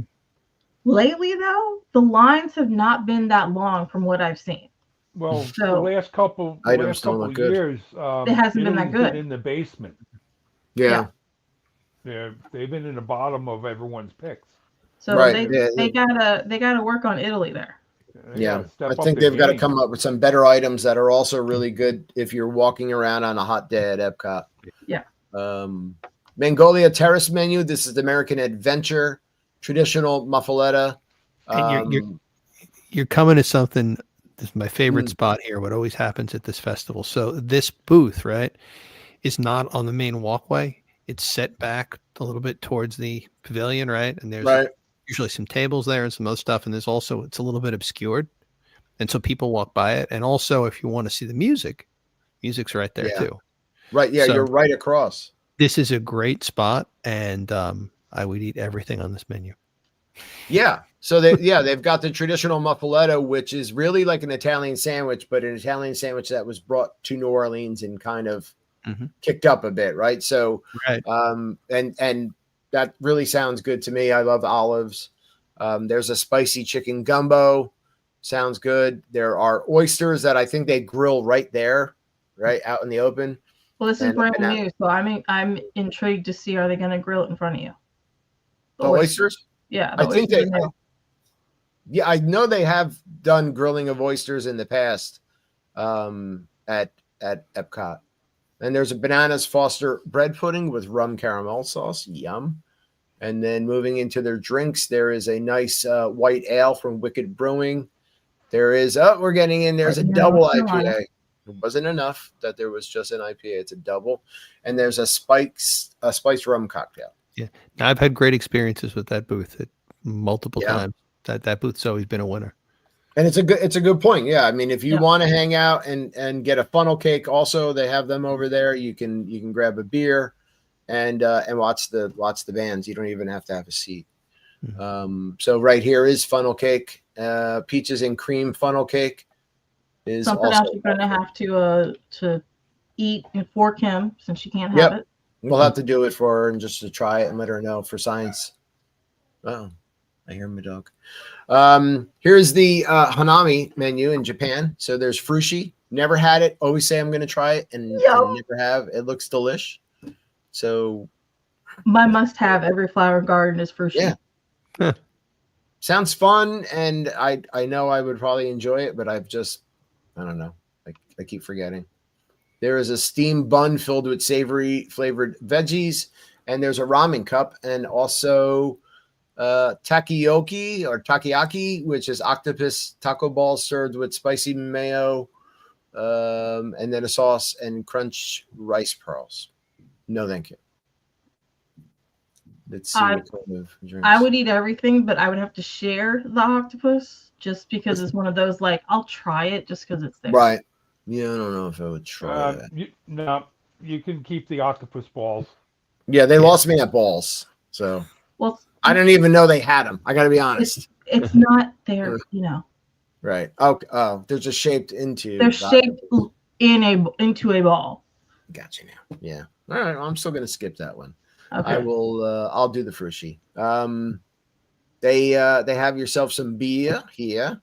Lately, though, the lines have not been that long from what I've seen. Well, the last couple of years, it hasn't been that good. In the basement. Yeah. They've been in the bottom of everyone's picks. So they gotta work on Italy there. Yeah, I think they've got to come up with some better items that are also really good if you're walking around on a hot day at Epcot. Yeah. Mongolia Terrace menu. This is the American Adventure traditional muffaletta. You're coming to something. This is my favorite spot here. What always happens at this festival. So this booth, right, is not on the main walkway. It's set back a little bit towards the pavilion, right? And there's usually some tables there and some other stuff. And there's also, it's a little bit obscured. And so people walk by it. And also, if you want to see the music's right there too. Right. Yeah. So you're right across. This is a great spot. And I would eat everything on this menu. Yeah. So they've got the traditional muffaletta, which is really like an Italian sandwich, but an Italian sandwich that was brought to New Orleans and kind of kicked up a bit, right? So, right. And that really sounds good to me. I love olives. There's a spicy chicken gumbo. Sounds good. There are oysters that I think they grill right there, right out in the open. Well, this is brand new, so I'm intrigued to see, are they going to grill it in front of you? The oysters? Yeah, I think they. Yeah, I know they have done grilling of oysters in the past at Epcot. And there's a bananas Foster bread pudding with rum caramel sauce. Yum. And then moving into their drinks, there is a nice white ale from Wicked Brewing. There is, we're getting in, there's a double IPA. It wasn't enough that there was just an IPA. It's a double. And there's a spiced rum cocktail. Yeah. Now, I've had great experiences with that booth multiple times. That booth's always been a winner. And it's a good point. Yeah. I mean, if you want to hang out and get a funnel cake, also they have them over there. You can grab a beer and watch the bands. You don't even have to have a seat. So right here is funnel cake, peaches and cream funnel cake is something else you're going to have to eat for Kim since she can't have it. We'll have to do it for her and just to try it and let her know for science. Oh, I hear my dog. Here's the Hanami menu in Japan. So there's frushi. Never had it. Always say I'm going to try it and never have. It looks delish. So my must-have every flower garden is frushi. Yeah. Sounds fun, and I know I would probably enjoy it, but I don't know. I keep forgetting. There is a steamed bun filled with savory flavored veggies, and there's a ramen cup, and also takoyaki, which is octopus taco balls served with spicy mayo, and then a sauce and crunch rice pearls. No, thank you. Let's see what kind of drinks. I would eat everything, but I would have to share the octopus just because it's one of those, like, I'll try it just because it's there. Right. Yeah, I don't know if I would try that. You can keep the octopus balls. Yeah, they lost me at balls. So I didn't even know they had them. I got to be honest. It's not there, Right. Oh, they're just shaped into. They're shaped into a ball. Gotcha now. Yeah. All right. Well, I'm still going to skip that one. Okay. I will. I'll do the frushi. They have yourself some beer here,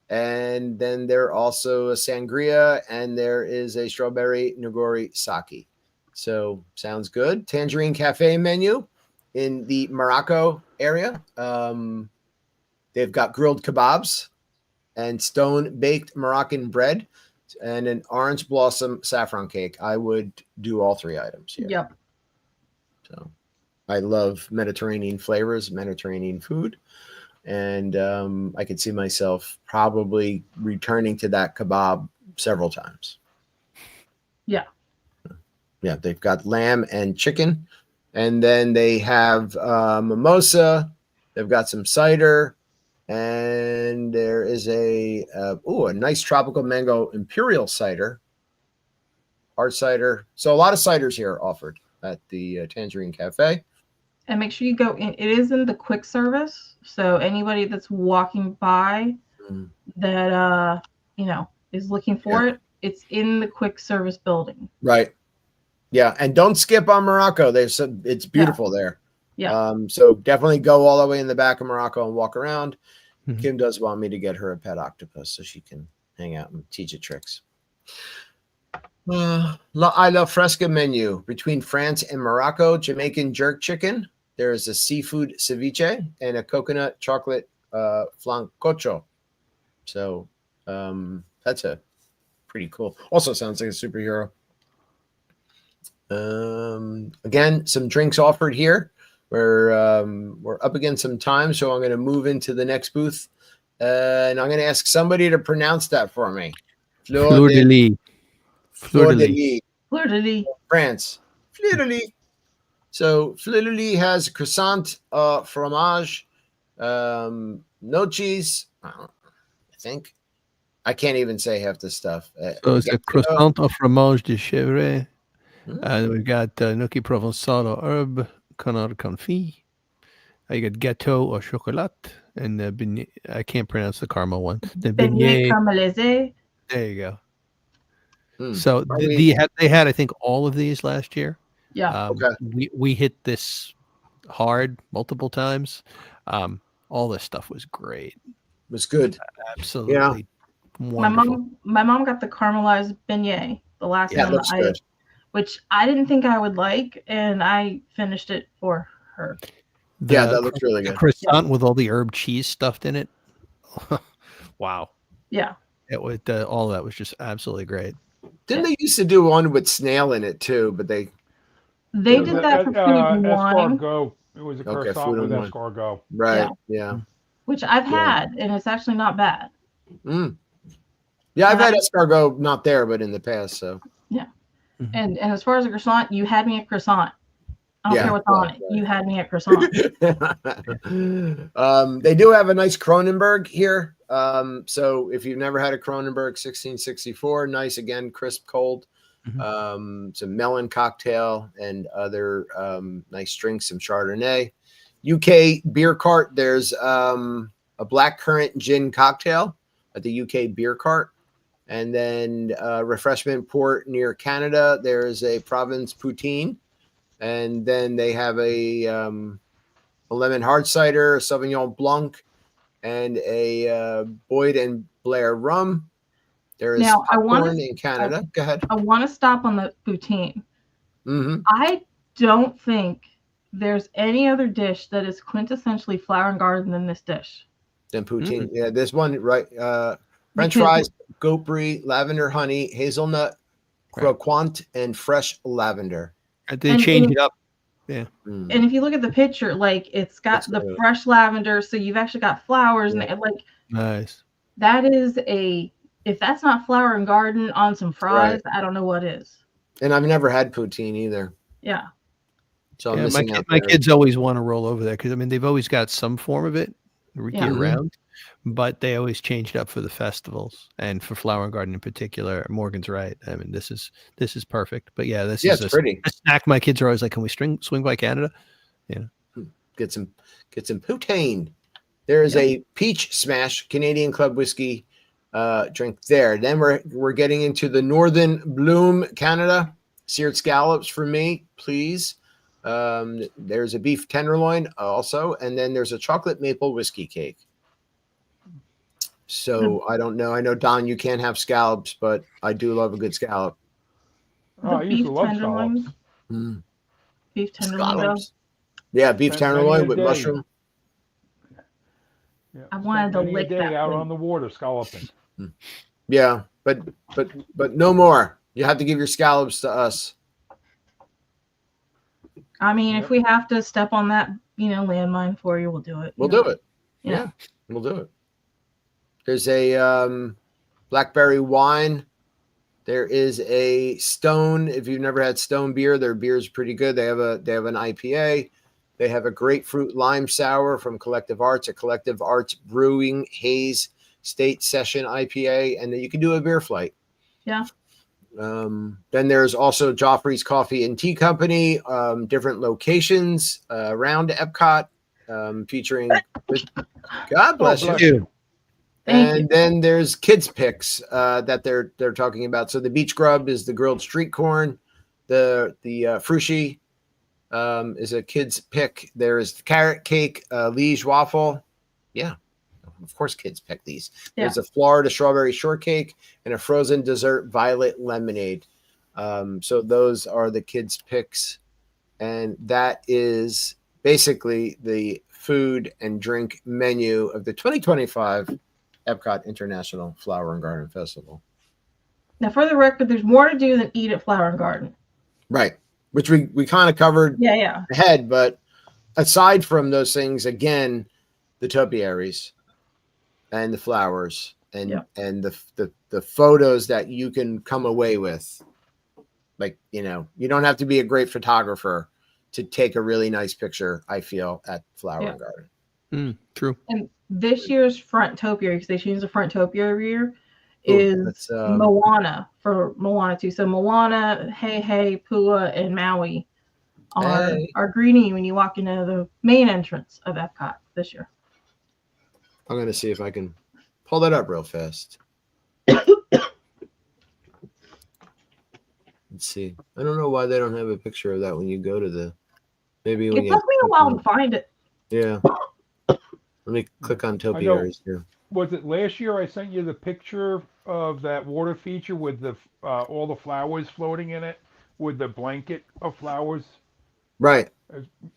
and then there also a sangria, and there is a strawberry nigori sake. So sounds good. Tangerine Cafe menu in the Morocco area. They've got grilled kebabs and stone baked Moroccan bread and an orange blossom saffron cake. I would do all three items here. Yep. So I love Mediterranean flavors, Mediterranean food. And I could see myself probably returning to that kebab several times. Yeah. Yeah, they've got lamb and chicken. And then they have mimosa. They've got some cider. And there is a nice tropical mango imperial cider. Hard cider. So a lot of ciders here offered at the Tangerine Cafe. And make sure you go in. It is in the quick service. So anybody that's walking by that, is looking for it, it's in the quick service building. Right. Yeah. And don't skip on Morocco. It's beautiful there. Yeah. So definitely go all the way in the back of Morocco and walk around. Mm-hmm. Kim does want me to get her a pet octopus so she can hang out and teach it tricks. La Isla Fresca menu between France and Morocco. Jamaican jerk chicken. There is a seafood ceviche and a coconut chocolate flancocho. So that's a pretty cool. Also sounds like a superhero. Again, some drinks offered here. We're up against some time, so I'm going to move into the next booth, and I'm going to ask somebody to pronounce that for me. Fleur de lis. Fleur de lis. Fleur de lis. France. Fleur de lis. So Fleur de lis has croissant, fromage, no cheese. I think I can't even say half this stuff. So it's a croissant au fromage de chèvre. We've got gnocchi provençal au herbe, canard confit. You got gâteau au chocolat, and the I can't pronounce the caramel one. The beignet caramélisé. There you go. So they had, I think, all of these last year. Yeah. We hit this hard multiple times. All this stuff was great. It was good. Absolutely wonderful. My mom got the caramelized beignet the last time which I didn't think I would like, and I finished it for her. That looks really good. The croissant with all the herb cheese stuffed in it. Wow. Yeah. It was all that was just absolutely great. Didn't they used to do one with snail in it too? But they did that for food and wine. Escargot. It was a croissant with escargot. Right. Yeah. Which I've had, and it's actually not bad. Yeah, I've had escargot, not there, but in the past. So yeah. And as far as a croissant, you had me at croissant. I don't care what's on it. You had me at croissant. They do have a nice Kronenberg here. So if you've never had a Kronenberg 1664, nice again, crisp, cold. Some melon cocktail and other nice drinks, some Chardonnay. UK beer cart. There's a blackcurrant gin cocktail at the UK beer cart. And then refreshment port near Canada. There's a Province Poutine. And then they have a lemon hard cider, a Sauvignon Blanc, and a Boyd and Blair rum. There is popcorn in Canada. Go ahead. I want to stop on the poutine. I don't think there's any other dish that is quintessentially Flower and Garden than this dish. Then poutine. Yeah, this one, right? French fries, goat brie, lavender honey, hazelnut, croquant, and fresh lavender. They change it up. Yeah. And if you look at the picture, like it's got the fresh lavender, so you've actually got flowers and like nice. That is if that's not Flower and Garden on some fries, I don't know what is. And I've never had poutine either. Yeah. So my kids always want to roll over there because I mean they've always got some form of it year round, but they always change it up for the festivals and for Flower and Garden in particular. Morgan's right. I mean this is perfect. But yeah, this is pretty. A snack. My kids are always like, can we swing by Canada? Yeah. Get some poutine. There is a Peach Smash Canadian Club whiskey drink there. Then we're getting into the Northern Bloom Canada seared scallops for me, please. There's a beef tenderloin also, and then there's a chocolate maple whiskey cake. So I don't know. I know Don, you can't have scallops, but I do love a good scallop. I used to love scallops. Beef tenderloin. Yeah, beef tenderloin with mushroom. Yeah. I wanted to lick that out on the water scalloping. Yeah, but no more. You have to give your scallops to us. I mean, if we have to step on that, landmine for you, we'll do it. We'll do it. Yeah, we'll do it. There's a blackberry wine. There is a Stone. If you've never had Stone beer, their beer is pretty good. They have an IPA. They have a grapefruit lime sour from Collective Arts, a Collective Arts Brewing Haze State Session IPA, and then you can do a beer flight. Yeah. Then there's also Joffrey's Coffee and Tea Company, different locations around Epcot, featuring. God bless you. And then there's kids picks that they're talking about. So the beach grub is the grilled street corn. The frushi is a kids pick. There is the carrot cake, liege waffle. Yeah. Of course, kids pick these. Yeah. There's a Florida strawberry shortcake and a frozen dessert violet lemonade. So those are the kids' picks. And that is basically the food and drink menu of the 2025 Epcot International Flower and Garden Festival. Now, for the record, there's more to do than eat at Flower and Garden. Right. Which we kind of covered ahead. But aside from those things, again, the topiaries and the flowers and the photos that you can come away with. Like, you don't have to be a great photographer to take a really nice picture, I feel, at Flower and Garden. True. And this year's front topiary, because they change the front topiary every year, is Moana for Moana 2. So Moana, Hey Hey, Pua, and Maui are greeting you when you walk into the main entrance of Epcot this year. I'm going to see if I can pull that up real fast. Let's see. I don't know why they don't have a picture of that when you go to the. Maybe when It you. took me a while to find it. Yeah. Let me click on topiaries here. Was it last year I sent you the picture of that water feature with the all the flowers floating in it with the blanket of flowers? Right.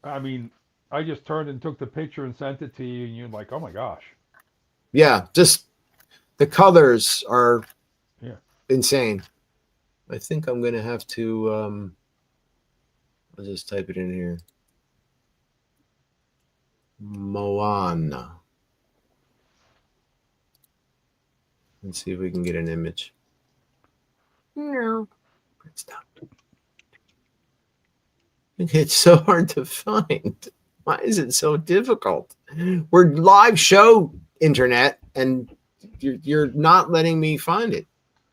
I mean, I just turned and took the picture and sent it to you, and you're like, "Oh my gosh!" Yeah. Just the colors are Yeah. insane. I think I'm gonna have to. I'll just type it in here. Moana. Let's see if we can get an image. No. It's not. It's so hard to find. Why is it so difficult? We're live show internet, and you're not letting me find it.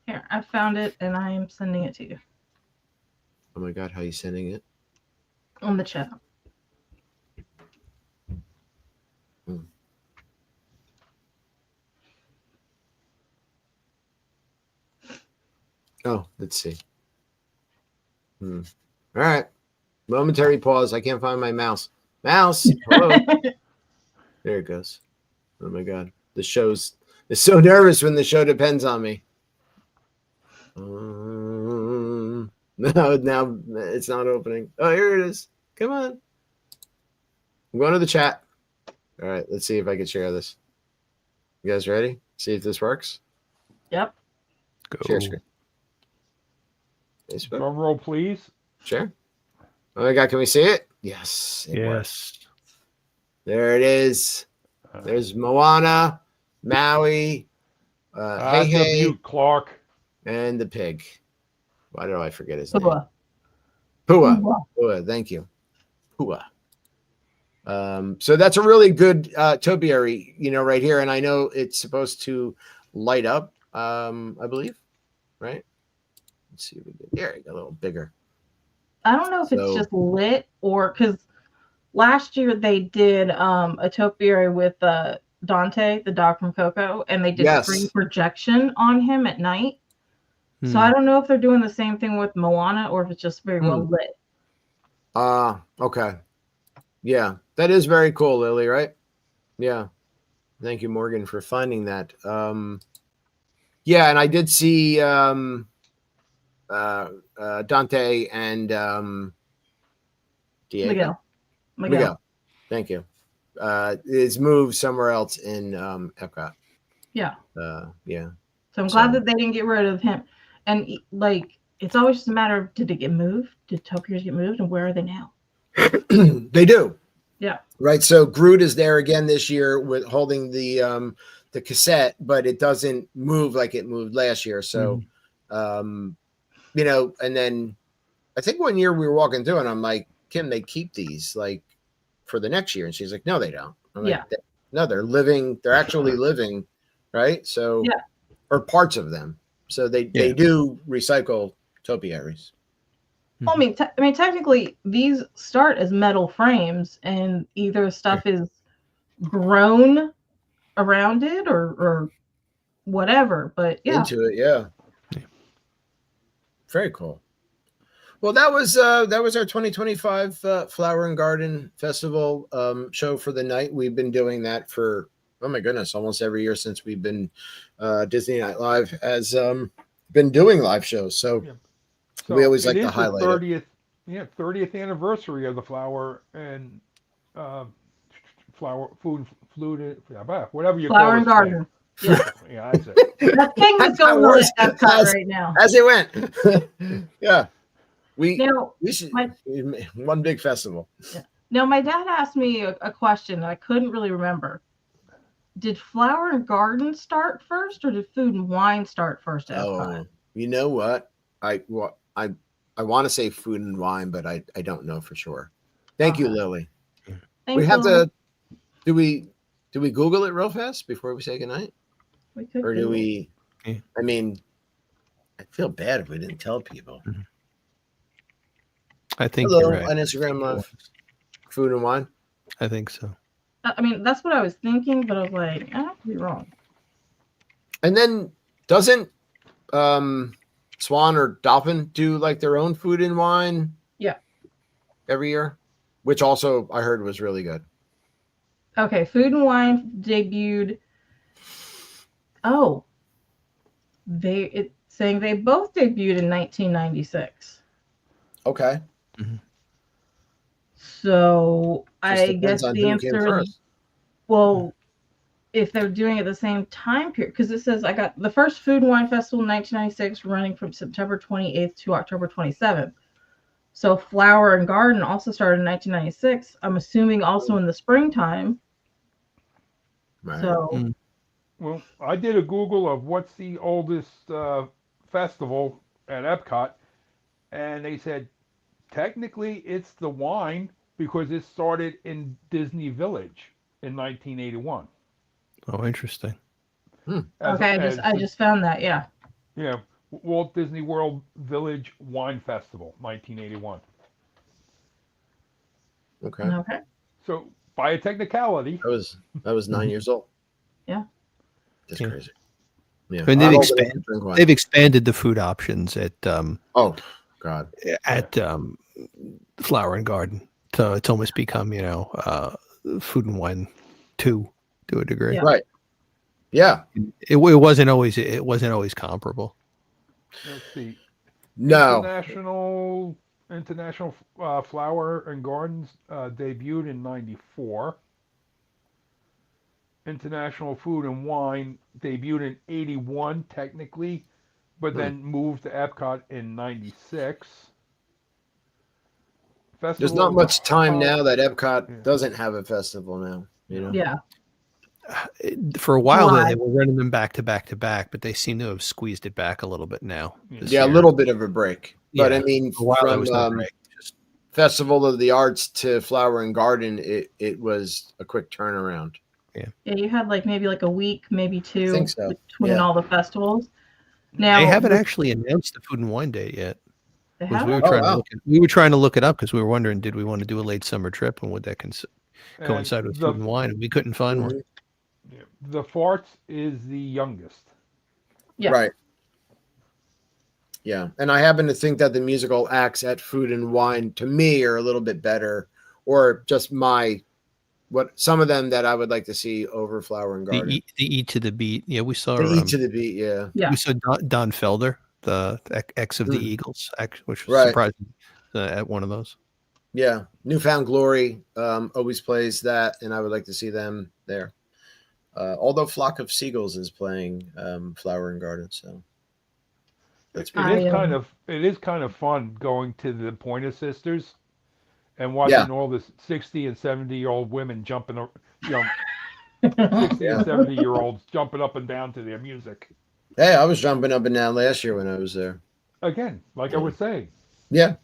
Here, I found it and I am sending it to you Oh my God, how are you sending it? on the chat. Oh, let's see. All right. Momentary pause. I can't find my mouse. Mouse. Hello. There it goes. Oh my God. The show's it's so nervous when the show depends on me. No, now it's not opening. Oh, here it is. Come on. I'm going to the chat. All right. Let's see if I can share this. You guys ready? See if this works. Yep. Go. Share screen. Facebook. Drum roll, please. Sure. Oh my God, can we see it? Yes. It works. There it is. There's Moana, Maui, Hey Hey, Butte, Clark, and the pig. Why do I forget his name? Pua. Pua. Pua. Thank you. Pua. So that's a really good topiary, right here. And I know it's supposed to light up, I believe, right? Let's see if we get there. A little bigger. I don't know if it's just lit or because last year they did a topiary with Dante, the dog from Coco, and they did screen projection on him at night. So I don't know if they're doing the same thing with Moana or if it's just very well lit. Okay. Yeah, that is very cool, Lily, right? Yeah. Thank you, Morgan, for finding that. Yeah, and I did see Dante and Diego. Miguel. Thank you. Is moved somewhere else in Epcot. Yeah. Yeah. So I'm glad that they didn't get rid of him. And it's always just a matter of, did it get moved? Did topiaries get moved? And where are they now? They do. Yeah. Right. So Groot is there again this year with holding the cassette, but it doesn't move like it moved last year. So, and then I think one year we were walking through and I'm like, Kim, they keep these for the next year. And she's like, no, they don't. I'm like, no, they're living. They're actually living. Right. So, or parts of them. So they do recycle topiaries. Well, I mean, technically, these start as metal frames, and either stuff is grown around it or whatever. But into it, yeah. Very cool. Well, that was our 2025 Flower and Garden Festival show for the night. We've been doing that for my goodness, almost every year since we've been Disney Night Live has been doing live shows. So we always like to highlight 30th, it. 30th anniversary of the Flower and whatever you Flower call it. And Garden. Yeah, that's it. That thing was going on at Epcot right now. As it went. Yeah. We should one big festival. Yeah. Now, my dad asked me a question that I couldn't really remember. Did Flower and Garden start first, or did Food and Wine start first at Epcot? You know what? I want to say Food and Wine, but I don't know for sure. Thank you, Lily. Thanks, we have Lily. do we Google it real fast before we say goodnight? We could, or do we? I mean, I feel bad if we didn't tell people. I think Hello, you're right. On Instagram Live, Food and Wine. I think so. I mean, that's what I was thinking, but I was like, I have to be wrong. And then doesn't Swan or Dolphin do like their own food and wine. Yeah. Every year, which also I heard was really good. Okay, Food and Wine debuted. Oh, it's saying they both debuted in 1996. Okay. So Just I depends guess on the who came answer is, first. well, if they're doing it at the same time period, because it says I got the first Food and Wine Festival in 1996 running from September 28th to October 27th. So Flower and Garden also started in 1996. I'm assuming also in the springtime. Right. So Well, I did a Google of what's the oldest festival at Epcot, and they said technically it's the wine because it started in Disney Village in 1981. Oh, interesting. okay, I just found that. Yeah. Yeah, Walt Disney World Village Wine Festival, 1981. Okay. Okay. So by a technicality, I was 9 years old. Yeah. That's Yeah. crazy. Yeah. I mean, I'm old enough to drink wine. they've expanded the food options at Oh God. Flower and Garden. So it's almost become, Food and Wine 2 to a degree. Yeah. Right. Yeah. It wasn't always comparable. let's see, No. International Flower and Gardens debuted in '94. International Food and Wine debuted in '81 technically, but then moved to Epcot in '96. There's not much time now that Yeah. Epcot doesn't have a festival now. You know. Yeah. For a while there, Why? they were running them back to back to back, but they seem to have squeezed it back a little bit now. this Yeah, a year. little bit of a break. But Yeah, I mean, for a while there was no from break. Just- Festival of the Arts to Flower and Garden, it was a quick turnaround. Yeah, you had like maybe like a week, maybe two think so. between Yeah. all the festivals. Now They haven't actually announced the Food and Wine Day yet. They We haven't? were Oh, trying wow. to we were trying to look it up because we were wondering, did we want to do a late summer trip and would that And coincide with the Food and Wine? And we couldn't find one. Mhm. yeah, the Farts is the youngest. Yeah. Right. Yeah. And I happen to think that the musical acts at Food and Wine to me are a little bit better, or just some of them that I would like to see over Flower and Garden. The E to the Beat. Yeah, we saw The E to the Beat, yeah. Yeah. we saw Don Felder, the ex of the Mm. Eagles, which was Right. surprising at one of those. Yeah. Newfound Glory always plays that, and I would like to see them there. Although Flock of Seagulls is playing Flower and Garden, so that's It is kind of fun going to the Pointer Sisters and watching all the 60 and 70-year-old women jumping, 60 and 70-year-olds jumping up and down to their music. Hey, I was jumping up and down last year when I was there. Again, like I was saying. Yeah.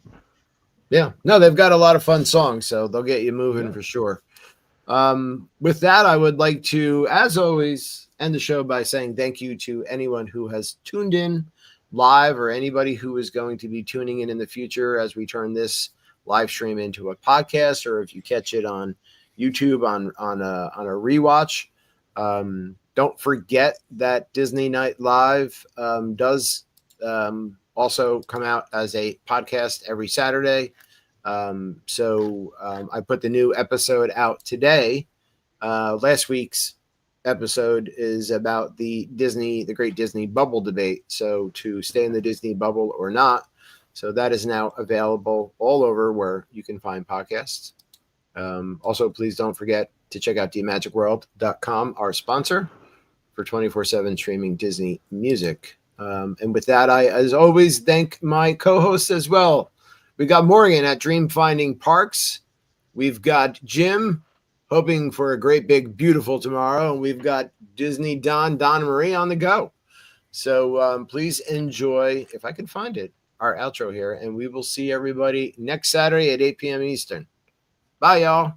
Yeah. No, they've got a lot of fun songs, so they'll get you moving for sure. With that, I would like to, as always, end the show by saying thank you to anyone who has tuned in live or anybody who is going to be tuning in the future as we turn this live stream into a podcast, or if you catch it on YouTube on a rewatch. Don't forget that Disney Night Live does also come out as a podcast every Saturday. So I put the new episode out today. Last week's episode is about the Great Disney Bubble debate. So to stay in the Disney bubble or not. So that is now available all over where you can find podcasts. Also, please don't forget to check out DMagicWorld.com, our sponsor for 24/7 streaming Disney music. And with that, I, as always, thank my co-hosts as well. We got Morgan at Dream Finding Parks. We've got Jim hoping for a great, big, beautiful tomorrow. And we've got Disney Don Marie on the go. So please enjoy, if I can find it, our outro here. And we will see everybody next Saturday at 8 p.m. Eastern. Bye, y'all.